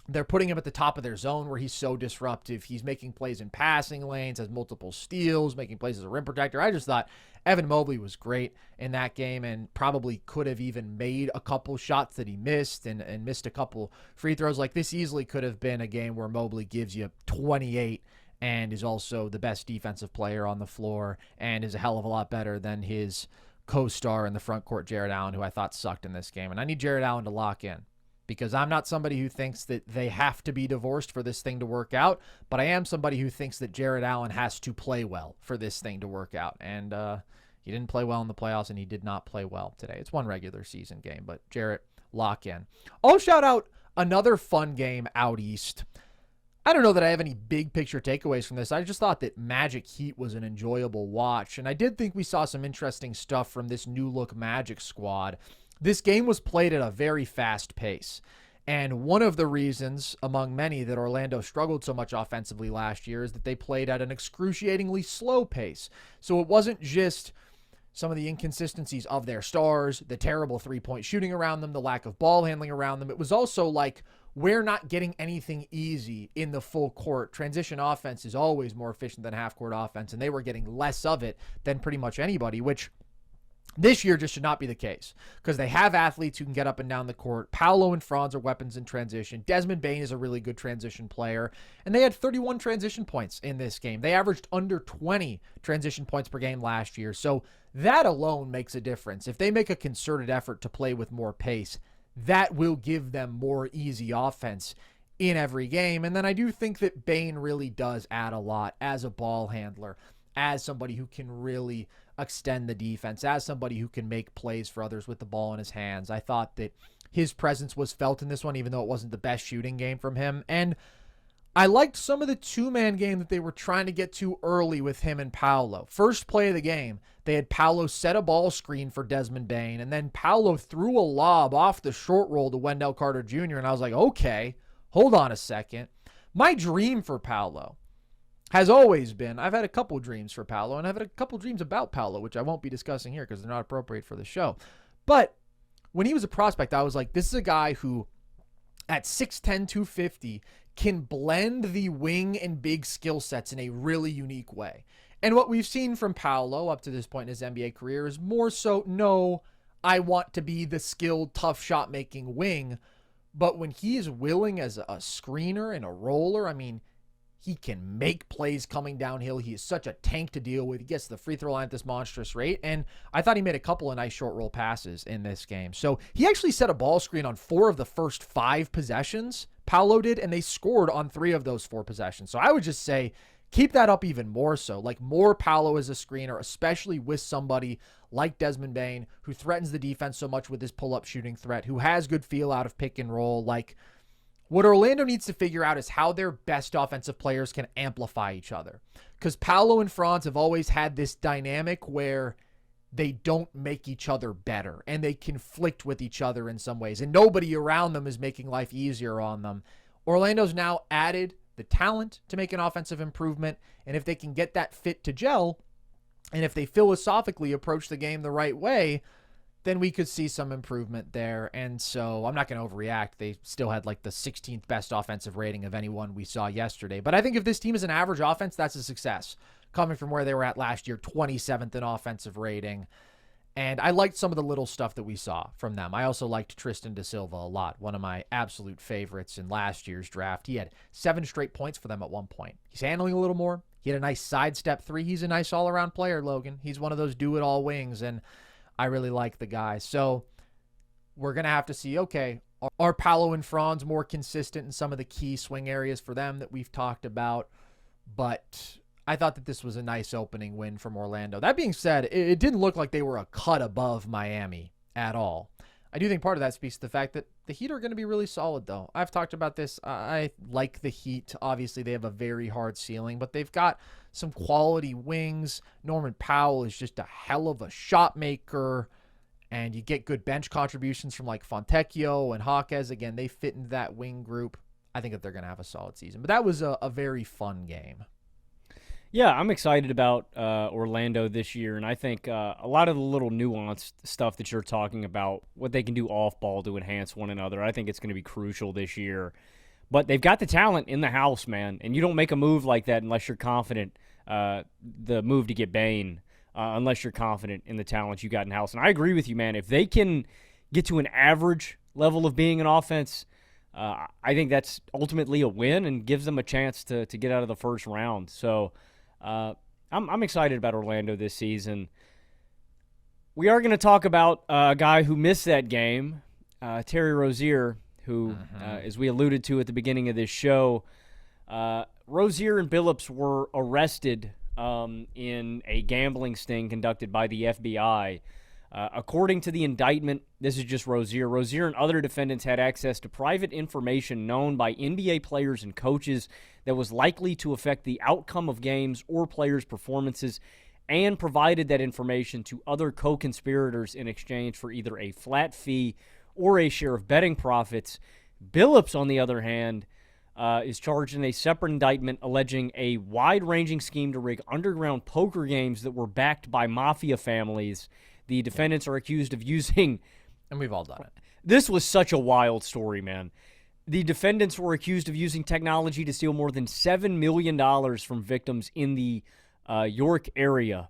they're putting him at the top of their zone where he's so disruptive. He's making plays in passing lanes, has multiple steals, making plays as a rim protector. I just thought Evan Mobley was great in that game and probably could have even made a couple shots that he missed and missed a couple free throws. Like, this easily could have been a game where Mobley gives you 28 and is also the best defensive player on the floor and is a hell of a lot better than his co-star in the front court, Jared Allen, who I thought sucked in this game. And I need Jared Allen to lock in, because I'm not somebody who thinks that they have to be divorced for this thing to work out, but I am somebody who thinks that Jared Allen has to play well for this thing to work out. And he didn't play well in the playoffs, and he did not play well today. It's one regular season game, but Jarrett, lock in. I'll shout out another fun game out east. I don't know that I have any big picture takeaways from this. I just thought that Magic Heat was an enjoyable watch, and I did think we saw some interesting stuff from this new look Magic squad. This game was played at a very fast pace, and one of the reasons, among many, that Orlando struggled so much offensively last year is that they played at an excruciatingly slow pace. So it wasn't just some of the inconsistencies of their stars, the terrible three-point shooting around them, the lack of ball handling around them. It was also like, we're not getting anything easy in the full court. Transition offense is always more efficient than half-court offense, and they were getting less of it than pretty much anybody, which this year just should not be the case, because they have athletes who can get up and down the court. Paolo and Franz are weapons in transition. Desmond Bane is a really good transition player, and they had 31 transition points in this game. They averaged under 20 transition points per game last year, so that alone makes a difference. If they make a concerted effort to play with more pace, that will give them more easy offense in every game. And then I do think that Bane really does add a lot as a ball handler, as somebody who can really extend the defense, as somebody who can make plays for others with the ball in his hands. I thought that his presence was felt in this one, even though it wasn't the best shooting game from him. And I liked some of the two-man game that they were trying to get to early with him and Paolo. First play of the game, they had Paolo set a ball screen for Desmond Bane, and then Paolo threw a lob off the short roll to Wendell Carter Jr., and I was like, okay, hold on a second. My dream for Paolo has always been, I've had a couple dreams for Paolo, and I've had a couple dreams about Paolo, which I won't be discussing here because they're not appropriate for the show. But when he was a prospect, I was like, this is a guy who at 6'10", 250 can blend the wing and big skill sets in a really unique way. And what we've seen from Paolo up to this point in his NBA career is more so, no, I want to be the skilled, tough shot-making wing. But when he is willing as a screener and a roller, I mean, he can make plays coming downhill. He is such a tank to deal with. He gets to the free throw line at this monstrous rate. And I thought he made a couple of nice short roll passes in this game. So he actually set a ball screen on 4 of the first 5 possessions, Paolo did, and they scored on 3 of those 4 possessions. So I would just say, keep that up even more so. Like more Paolo as a screener, especially with somebody like Desmond Bane, who threatens the defense so much with his pull-up shooting threat, who has good feel out of pick and roll. Like, what Orlando needs to figure out is how their best offensive players can amplify each other. Because Paolo and Franz have always had this dynamic where they don't make each other better and they conflict with each other in some ways. And nobody around them is making life easier on them. Orlando's now added the talent to make an offensive improvement. And if they can get that fit to gel, and if they philosophically approach the game the right way, then we could see some improvement there. And so I'm not going to overreact. They still had like the 16th best offensive rating of anyone we saw yesterday. But I think if this team is an average offense, that's a success. Coming from where they were at last year, 27th in offensive rating. And I liked some of the little stuff that we saw from them. I also liked Tristan da Silva a lot, one of my absolute favorites in last year's draft. He had 7 straight points for them at one point. He's handling a little more. He had a nice sidestep 3. He's a nice all-around player, Logan. He's one of those do-it-all wings, and I really like the guy. So we're going to have to see, okay, are Paolo and Franz more consistent in some of the key swing areas for them that we've talked about? But I thought that this was a nice opening win from Orlando. That being said, it didn't look like they were a cut above Miami at all. I do think part of that speaks to the fact that the Heat are going to be really solid, though. I've talked about this. I like the Heat. Obviously, they have a very hard ceiling, but they've got some quality wings. Norman Powell is just a hell of a shot maker, and you get good bench contributions from like Fontecchio and Hawkes. Again, they fit into that wing group. I think that they're going to have a solid season. But that was a very fun game. Yeah, I'm excited about Orlando this year, and I think a lot of the little nuanced stuff that you're talking about, what they can do off-ball to enhance one another, I think it's going to be crucial this year. But they've got the talent in the house, man, and you don't make a move like that unless you're confident, the move to get Bane, unless you're confident in the talent you got in house. And I agree with you, man. If they can get to an average level of being an offense, I think that's ultimately a win and gives them a chance to get out of the first round. So I'm excited about Orlando this season. We are going to talk about a guy who missed that game, Terry Rozier, who, as we alluded to at the beginning of this show, Rozier and Billups were arrested in a gambling sting conducted by the FBI. According to the indictment, this is just Rozier. Rozier and other defendants had access to private information known by NBA players and coaches that was likely to affect the outcome of games or players' performances, and provided that information to other co-conspirators in exchange for either a flat fee or a share of betting profits. Billups, on the other hand, is charged in a separate indictment alleging a wide-ranging scheme to rig underground poker games that were backed by mafia families. The defendants are accused of using... And we've all done it. This was such a wild story, man. The defendants were accused of using technology to steal more than $7 million from victims in the York area.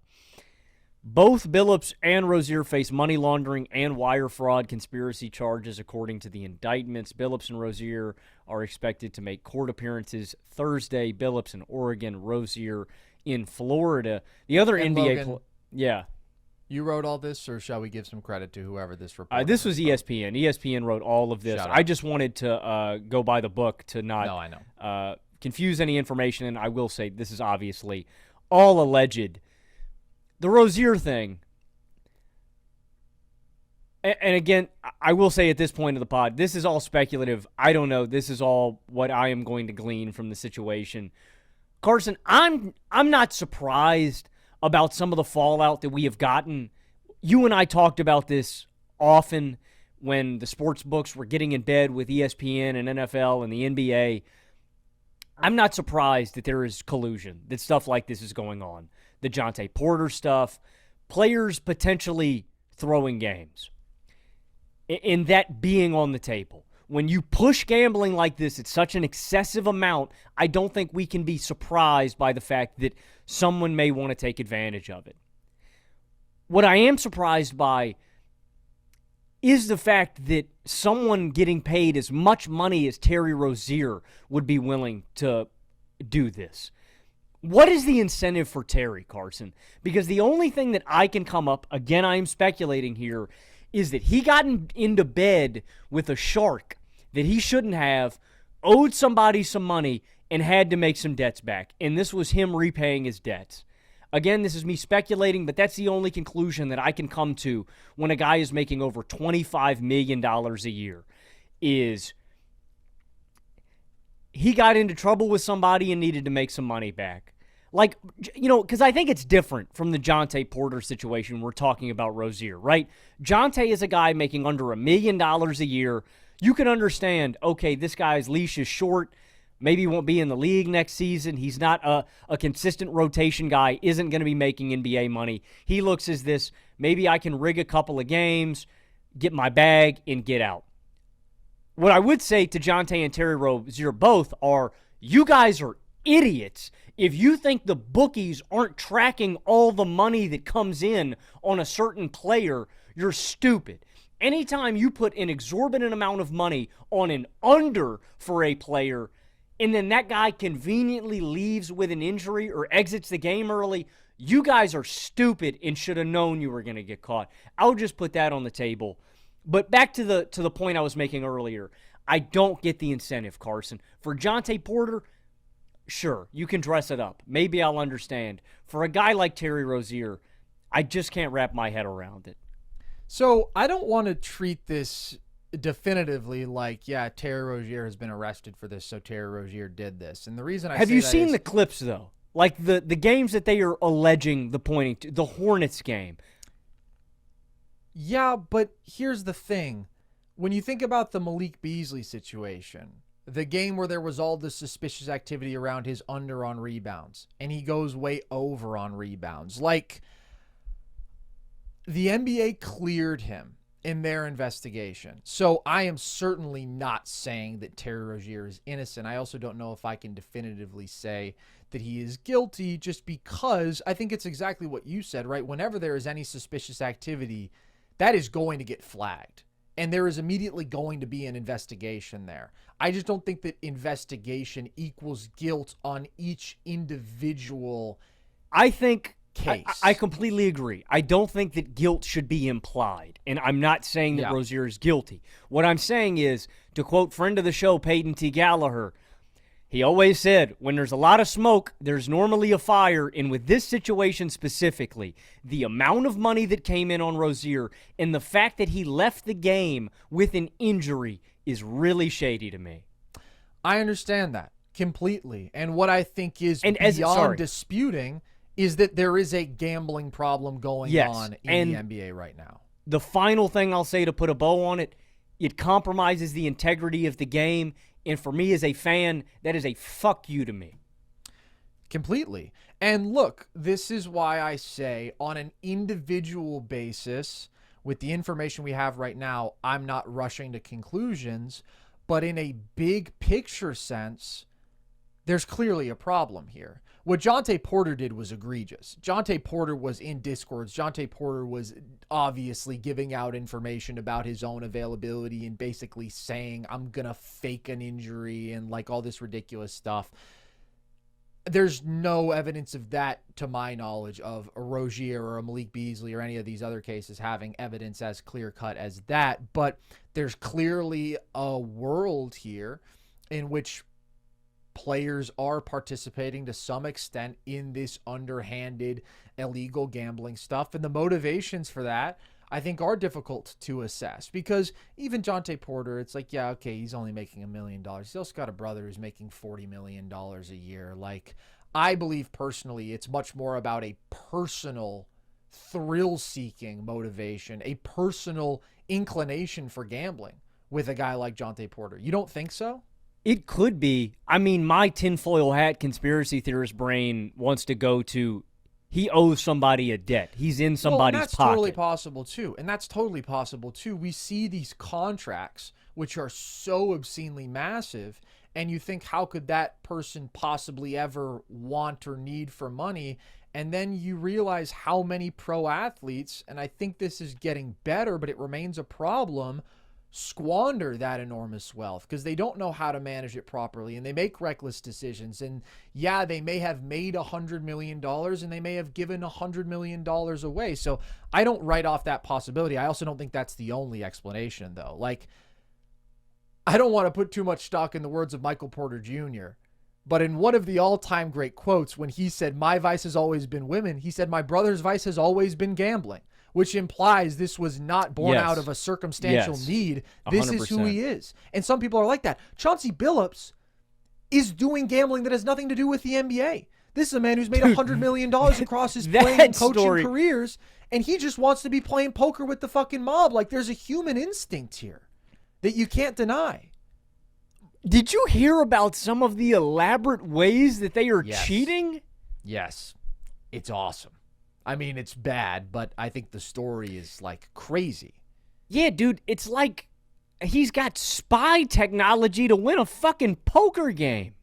Both Billups and Rozier face money laundering and wire fraud conspiracy charges, according to the indictments. Billups and Rozier are expected to make court appearances Thursday. Billups in Oregon, Rozier in Florida. The other NBA... Yeah. You wrote all this, or shall we give some credit to whoever this report? This was ESPN. ESPN wrote all of this. I just wanted to go by the book to not confuse any information, and I will say this is obviously all alleged. The Rozier thing, and again, I will say at this point of the pod, this is all speculative. I don't know. This is all what I am going to glean from the situation. Carson, I'm not surprised about some of the fallout that we have gotten. You and I talked about this often when the sports books were getting in bed with ESPN and NFL and the NBA. I'm not surprised that there is collusion, that stuff like this is going on. The Jontay Porter stuff, players potentially throwing games, and that being on the table. When you push gambling like this at such an excessive amount, I don't think we can be surprised by the fact that someone may want to take advantage of it. What I am surprised by is the fact that someone getting paid as much money as Terry Rozier would be willing to do this. What is the incentive for Terry, Carson? Because the only thing that I can come up, again, I am speculating here, is that he got into bed with a shark that he shouldn't have, owed somebody some money, and had to make some debts back. And this was him repaying his debts. Again, this is me speculating, but that's the only conclusion that I can come to when a guy is making over $25 million a year, is he got into trouble with somebody and needed to make some money back. Like, you know, because I think it's different from the Jontay Porter situation we're talking about Rozier, right? Jontay is a guy making under $1 million a year. You can understand, okay, this guy's leash is short. Maybe he won't be in the league next season. He's not a consistent rotation guy, isn't going to be making NBA money. He looks as this, maybe I can rig a couple of games, get my bag, and get out. What I would say to Jontay and Terry Rozier both are, you guys are idiots if you think the bookies aren't tracking all the money that comes in on a certain player. You're stupid. Anytime you put an exorbitant amount of money on an under for a player, and then that guy conveniently leaves with an injury or exits the game early, you guys are stupid and should have known you were going to get caught. I'll just put that on the table. But back to the point I was making earlier, I don't get the incentive, Carson. For Jontay Porter, sure, you can dress it up. Maybe I'll understand. For a guy like Terry Rozier, I just can't wrap my head around it. So I don't want to treat this definitively like, yeah, Terry Rozier has been arrested for this, so Terry Rozier did this. And the reason I have say you that seen is, the clips though? Like the games that they are alleging the pointing to, the Hornets game. Yeah, but here's the thing. When you think about the Malik Beasley situation, the game where there was all this suspicious activity around his under on rebounds, and he goes way over on rebounds. Like, the NBA cleared him in their investigation. So I am certainly not saying that Terry Rozier is innocent. I also don't know if I can definitively say that he is guilty, just because I think it's exactly what you said, right? Whenever there is any suspicious activity, that is going to get flagged. And there is immediately going to be an investigation there. I just don't think that investigation equals guilt on each individual case. I completely agree. I don't think that guilt should be implied. And I'm not saying that Rozier is guilty. What I'm saying is, to quote friend of the show, Peyton T. Gallagher, he always said, when there's a lot of smoke, there's normally a fire. And with this situation specifically, the amount of money that came in on Rozier and the fact that he left the game with an injury is really shady to me. I understand that completely. And what I think is beyond disputing is that there is a gambling problem going on in the NBA right now. The final thing I'll say to put a bow on it, it compromises the integrity of the game. And for me as a fan, that is a fuck you to me. Completely. And look, this is why I say on an individual basis, with the information we have right now, I'm not rushing to conclusions, but in a big picture sense, there's clearly a problem here. What Jontay Porter did was egregious. Jontay Porter was in discords. Jontay Porter was obviously giving out information about his own availability and basically saying, I'm going to fake an injury and like all this ridiculous stuff. There's no evidence of that, to my knowledge, of a Rozier or a Malik Beasley or any of these other cases having evidence as clear-cut as that. But there's clearly a world here in which players are participating to some extent in this underhanded illegal gambling stuff. And the motivations for that I think are difficult to assess, because even Jontay Porter, it's like, yeah, okay, he's only making $1 million. He's also got a brother who's making $40 million a year. Like, I believe personally it's much more about a personal thrill-seeking motivation, a personal inclination for gambling with a guy like Jontay Porter. You don't think so? It could be. I mean, my tinfoil hat conspiracy theorist brain wants to go to he owes somebody a debt. He's in somebody's that's pocket. Totally possible too. And that's totally possible too. We see these contracts which are so obscenely massive, and you think, how could that person possibly ever want or need for money? And then you realize how many pro athletes, and I think this is getting better, but it remains a problem, squander that enormous wealth because they don't know how to manage it properly, and they make reckless decisions. And yeah, they may have made $100 million and they may have given $100 million away. So I don't write off that possibility. I also don't think that's the only explanation, though. Like, I don't want to put too much stock in the words of Michael Porter Jr., but in one of the all-time great quotes, when he said, "My vice has always been women," he said, "My brother's vice has always been gambling," which implies this was not born out of a circumstantial need. This 100%. is who he is. And some people are like that. Chauncey Billups is doing gambling that has nothing to do with the NBA. This is a man who's made $100 million across his playing and coaching careers, and he just wants to be playing poker with the fucking mob. Like, there's a human instinct here that you can't deny. Did you hear about some of the elaborate ways that they are cheating? Yes. It's awesome. I mean, it's bad, but I think the story is, like, crazy. Yeah, dude, it's like he's got spy technology to win a fucking poker game.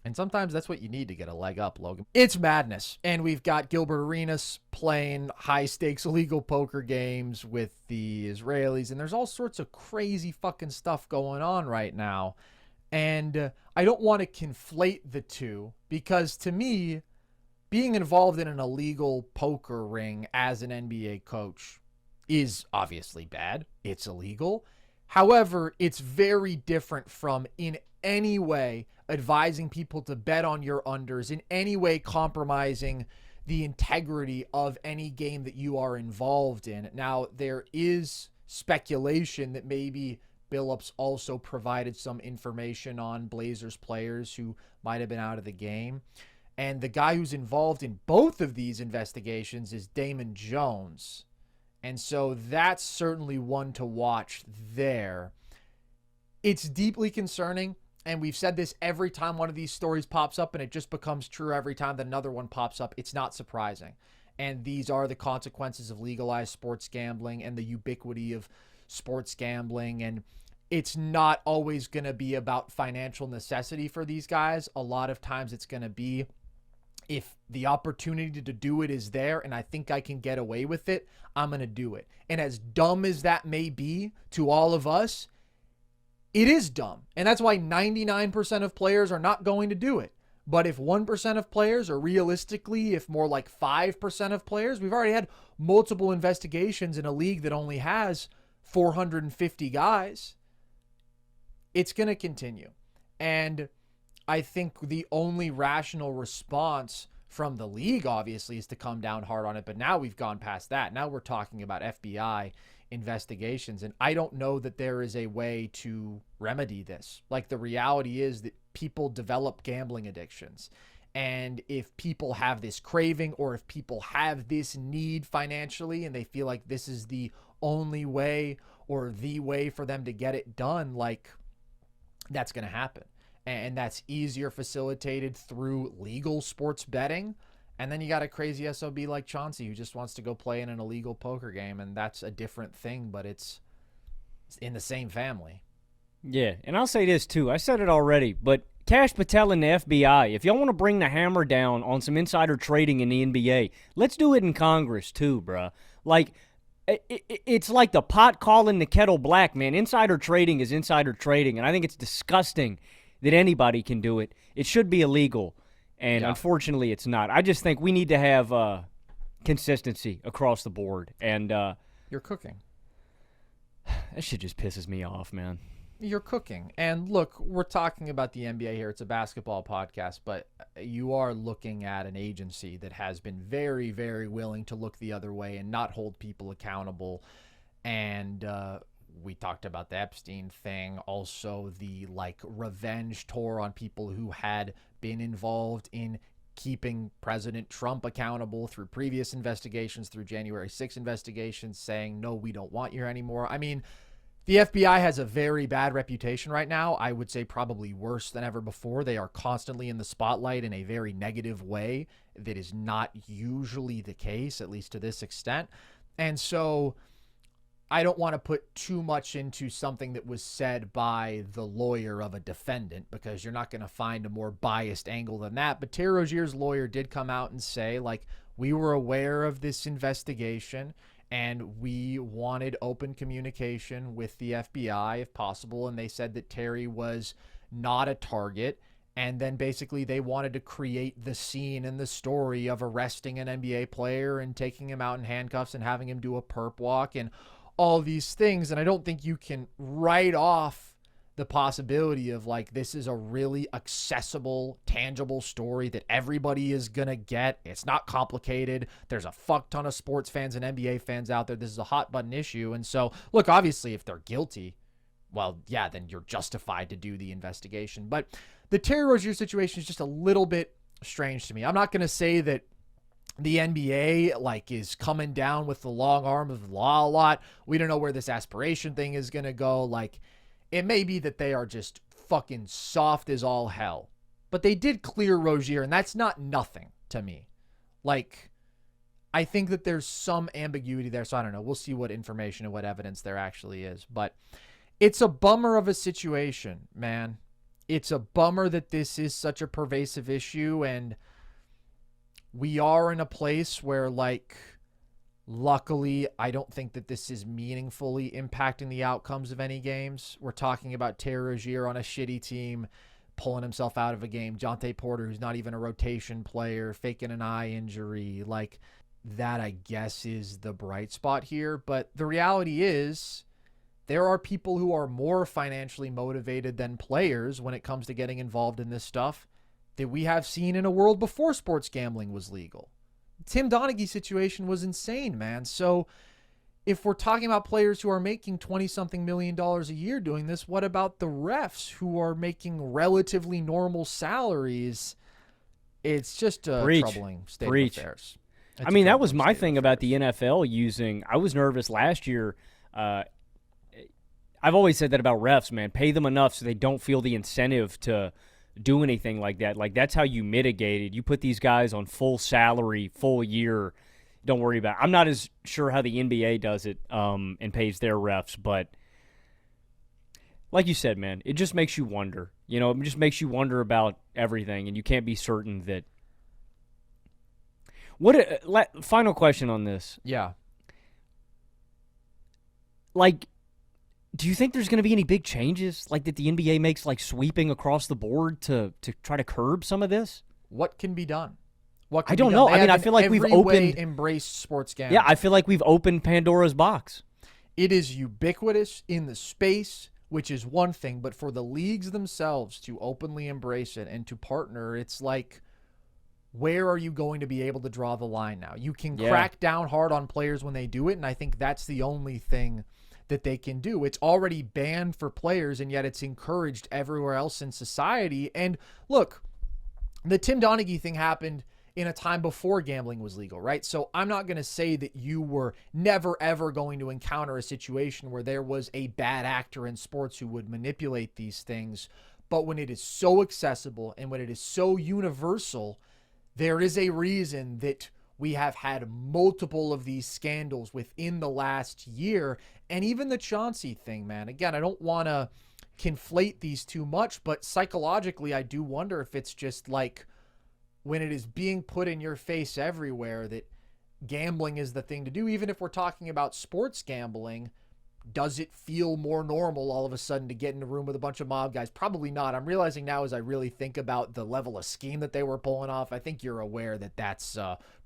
And sometimes that's what you need to get a leg up, Logan. It's madness. And we've got Gilbert Arenas playing high-stakes illegal poker games with the Israelis, and there's all sorts of crazy fucking stuff going on right now. And I don't want to conflate the two, because to me, being involved in an illegal poker ring as an NBA coach is obviously bad. It's illegal. However, it's very different from in any way advising people to bet on your unders, in any way compromising the integrity of any game that you are involved in. Now, there is speculation that maybe Billups also provided some information on Blazers players who might have been out of the game. And the guy who's involved in both of these investigations is Damon Jones. And so that's certainly one to watch there. It's deeply concerning, and we've said this every time one of these stories pops up, and it just becomes true every time that another one pops up. It's not surprising. And these are the consequences of legalized sports gambling and the ubiquity of sports gambling. And it's not always going to be about financial necessity for these guys. A lot of times it's going to be, if the opportunity to do it is there and I think I can get away with it, I'm going to do it. And as dumb as that may be to all of us, it is dumb. And that's why 99% of players are not going to do it. But if 1% of players, or realistically, if more like 5% of players, we've already had multiple investigations in a league that only has 450 guys, it's going to continue. And I think the only rational response from the league, obviously, is to come down hard on it. But now we've gone past that. Now we're talking about FBI investigations. And I don't know that there is a way to remedy this. Like, the reality is that people develop gambling addictions. And if people have this craving, or if people have this need financially and they feel like this is the only way or the way for them to get it done, like, that's going to happen. And that's easier facilitated through legal sports betting. And then you got a crazy SOB like Chauncey who just wants to go play in an illegal poker game. And that's a different thing, but it's in the same family. Yeah, and I'll say this too. I said it already, but Cash Patel and the FBI, if y'all want to bring the hammer down on some insider trading in the NBA, let's do it in Congress too, bruh. Like, it's like the pot calling the kettle black, man. Insider trading is insider trading, and I think it's disgusting that anybody can do it. It should be illegal, and unfortunately it's not. I just think we need to have consistency across the board. And you're cooking. That shit just pisses me off, man. you're cooking. And look, we're talking about the NBA here. It's a basketball podcast, but you are looking at an agency that has been very, very willing to look the other way and not hold people accountable. And we talked about the Epstein thing, also the revenge tour on people who had been involved in keeping President Trump accountable through previous investigations, through January 6 investigations, saying, no, we don't want you anymore. I mean, the FBI has a very bad reputation right now. I would say probably worse than ever before. They are constantly in the spotlight in a very negative way that is not usually the case, at least to this extent. And so I don't want to put too much into something that was said by the lawyer of a defendant, because you're not going to find a more biased angle than that. But Terry Rozier's lawyer did come out and say, we were aware of this investigation and we wanted open communication with the FBI if possible. And they said that Terry was not a target. And then basically they wanted to create the scene and the story of arresting an NBA player and taking him out in handcuffs and having him do a perp walk and all these things. And I don't think you can write off the possibility of this is a really accessible, tangible story that everybody is going to get. It's not complicated. There's a fuck ton of sports fans and NBA fans out there. This is a hot button issue. And so, look, obviously if they're guilty, well, yeah, then you're justified to do the investigation. But the Terry Rozier situation is just a little bit strange to me. I'm not going to say that the NBA is coming down with the long arm of the law a lot. We don't know where this aspiration thing is going to go. It may be that they are just fucking soft as all hell. But they did clear Rozier, and that's not nothing to me. I think that there's some ambiguity there, so I don't know. We'll see what information and what evidence there actually is. But it's a bummer of a situation, man. It's a bummer that this is such a pervasive issue, and we are in a place where, luckily, I don't think that this is meaningfully impacting the outcomes of any games. We're talking about Terry Rozier on a shitty team pulling himself out of a game. Jonte Porter, who's not even a rotation player, faking an eye injury. That, I guess, is the bright spot here. But the reality is there are people who are more financially motivated than players when it comes to getting involved in this stuff that we have seen in a world before sports gambling was legal. Tim Donaghy's situation was insane, man. So if we're talking about players who are making $20-something million a year doing this, what about the refs who are making relatively normal salaries? It's just a troubling state of affairs. I mean, that was my thing about the NFL using. I was nervous last year. I've always said that about refs, man. Pay them enough so they don't feel the incentive to do anything like that. That's how you mitigate it. You put these guys on full salary, full year. Don't worry about it. I'm not as sure how the NBA does it and pays their refs, but like you said, man, it just makes you wonder. It just makes you wonder about everything, and you can't be certain that. Final question on this. Yeah. Do you think there's going to be any big changes that the NBA makes sweeping across the board to try to curb some of this? What can be done? I don't know. I feel like we've embraced sports gambling. Yeah, I feel like we've opened Pandora's box. It is ubiquitous in the space, which is one thing, but for the leagues themselves to openly embrace it and to partner, it's where are you going to be able to draw the line now? You can crack down hard on players when they do it, and I think that's the only thing that they can do. It's already banned for players, and yet it's encouraged everywhere else in society. And look, the Tim Donaghy thing happened in a time before gambling was legal, right? So I'm not going to say that you were never, ever going to encounter a situation where there was a bad actor in sports who would manipulate these things. But when it is so accessible and when it is so universal, there is a reason that we have had multiple of these scandals within the last year. And even the Chauncey thing, man. Again, I don't want to conflate these too much, but psychologically, I do wonder if it's just when it is being put in your face everywhere that gambling is the thing to do. Even if we're talking about sports gambling, does it feel more normal all of a sudden to get in a room with a bunch of mob guys? Probably not. I'm realizing now as I really think about the level of scheme that they were pulling off, I think you're aware that that's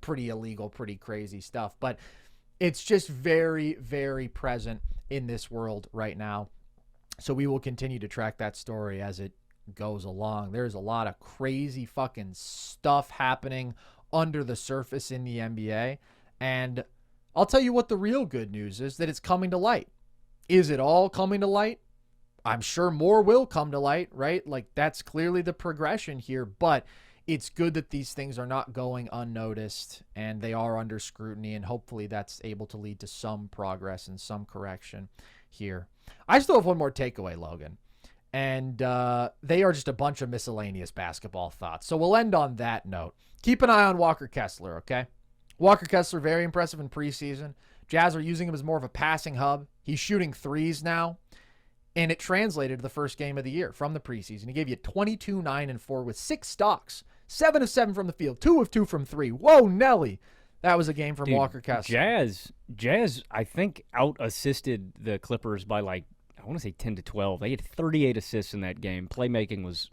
pretty illegal, pretty crazy stuff. But it's just very, very present in this world right now. So we will continue to track that story as it goes along. There's a lot of crazy fucking stuff happening under the surface in the NBA. And I'll tell you what the real good news is, that it's coming to light. Is it all coming to light? I'm sure more will come to light, right? Like, that's clearly the progression here, but it's good that these things are not going unnoticed and they are under scrutiny, and hopefully that's able to lead to some progress and some correction here. I still have one more takeaway, Logan, and they are just a bunch of miscellaneous basketball thoughts. So we'll end on that note. Keep an eye on Walker Kessler, okay? Walker Kessler, very impressive in preseason. Jazz are using him as more of a passing hub. He's shooting threes now, and it translated to the first game of the year from the preseason. He gave you 22, 9, and 4 with 6 stocks, 7 of 7 from the field, 2 of 2 from 3. Whoa, Nelly. That was a game from Walker Kessler. Jazz, I think, out-assisted the Clippers by, like, I want to say 10 to 12. They had 38 assists in that game. Playmaking was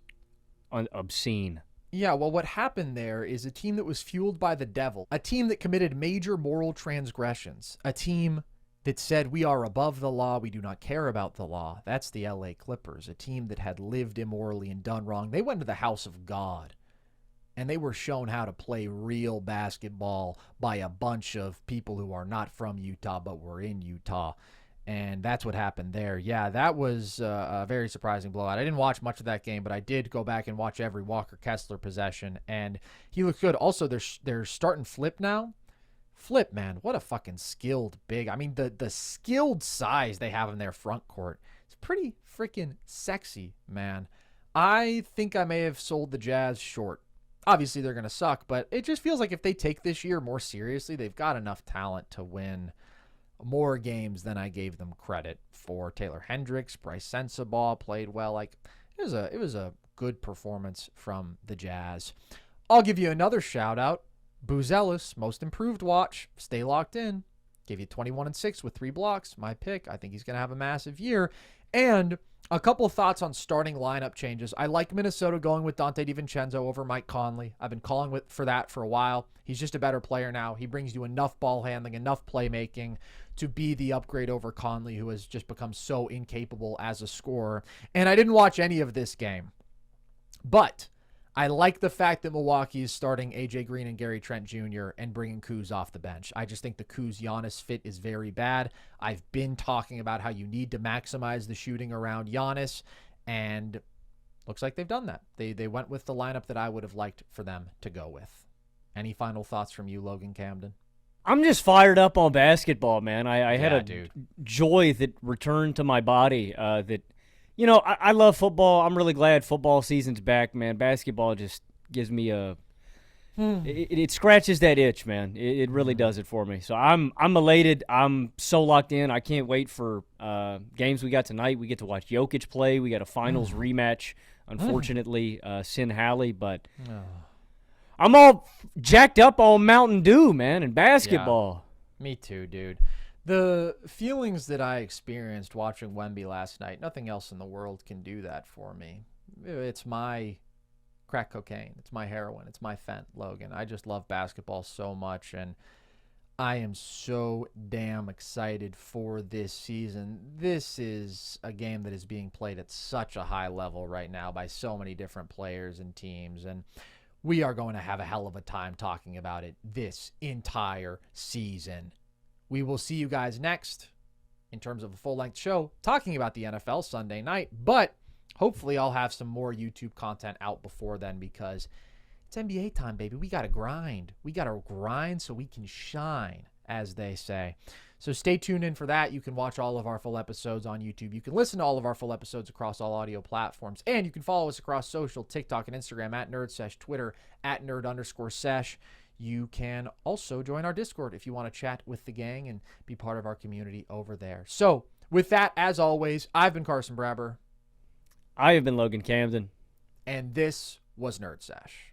obscene. Yeah, well, what happened there is a team that was fueled by the devil, a team that committed major moral transgressions, a team that said we are above the law, we do not care about the law. That's the LA Clippers, a team that had lived immorally and done wrong. They went to the house of God, and they were shown how to play real basketball by a bunch of people who are not from Utah but were in Utah. And that's what happened there. Yeah, that was a very surprising blowout. I didn't watch much of that game, but I did go back and watch every Walker Kessler possession, and he looked good. Also, they're starting Flip now. Flip, man, what a fucking skilled big. I mean, the skilled size they have in their front court is pretty freaking sexy, man. I think I may have sold the Jazz short. Obviously, they're going to suck, but it just feels like if they take this year more seriously, they've got enough talent to win more games than I gave them credit for. Taylor Hendricks, Bryce Sensabaugh played well. Like, it was a good performance from the Jazz. I'll give you another shout out. Booz Ellis, most improved watch. Stay locked in. Gave you 21 and 6 with 3 blocks. My pick. I think he's going to have a massive year. And a couple of thoughts on starting lineup changes. I like Minnesota going with Dante DiVincenzo over Mike Conley. I've been calling for that for a while. He's just a better player now. He brings you enough ball handling, enough playmaking to be the upgrade over Conley, who has just become so incapable as a scorer. And I didn't watch any of this game, but I like the fact that Milwaukee is starting AJ Green and Gary Trent Jr. and bringing Kuz off the bench. I just think the Kuz-Giannis fit is very bad. I've been talking about how you need to maximize the shooting around Giannis, and looks like they've done that. They went with the lineup that I would have liked for them to go with. Any final thoughts from you, Logan Camden? I'm just fired up on basketball, man. I had a joy that returned to my body that – you know, I love football. I'm really glad football season's back, man. Basketball just gives me it scratches that itch, man. It really does it for me. So I'm elated. I'm so locked in. I can't wait for games we got tonight. We get to watch Jokic play. We got a finals rematch, unfortunately, Sin Halley. But I'm all jacked up on Mountain Dew, man, and basketball. Yeah, me too, dude. The feelings that I experienced watching Wemby last night, nothing else in the world can do that for me. It's my crack cocaine. It's my heroin. It's my fent, Logan. I just love basketball so much, and I am so damn excited for this season. This is a game that is being played at such a high level right now by so many different players and teams, and we are going to have a hell of a time talking about it this entire season. We will see you guys next in terms of a full-length show talking about the NFL Sunday night, but hopefully I'll have some more YouTube content out before then because it's NBA time, baby. We got to grind. We got to grind so we can shine, as they say. So stay tuned in for that. You can watch all of our full episodes on YouTube. You can listen to all of our full episodes across all audio platforms, and you can follow us across social, TikTok and Instagram at NerdSesh, Twitter at Nerd_Sesh. You can also join our Discord if you want to chat with the gang and be part of our community over there. So, with that, as always, I've been Carson Brabber. I have been Logan Camden. And this was Nerd Sesh.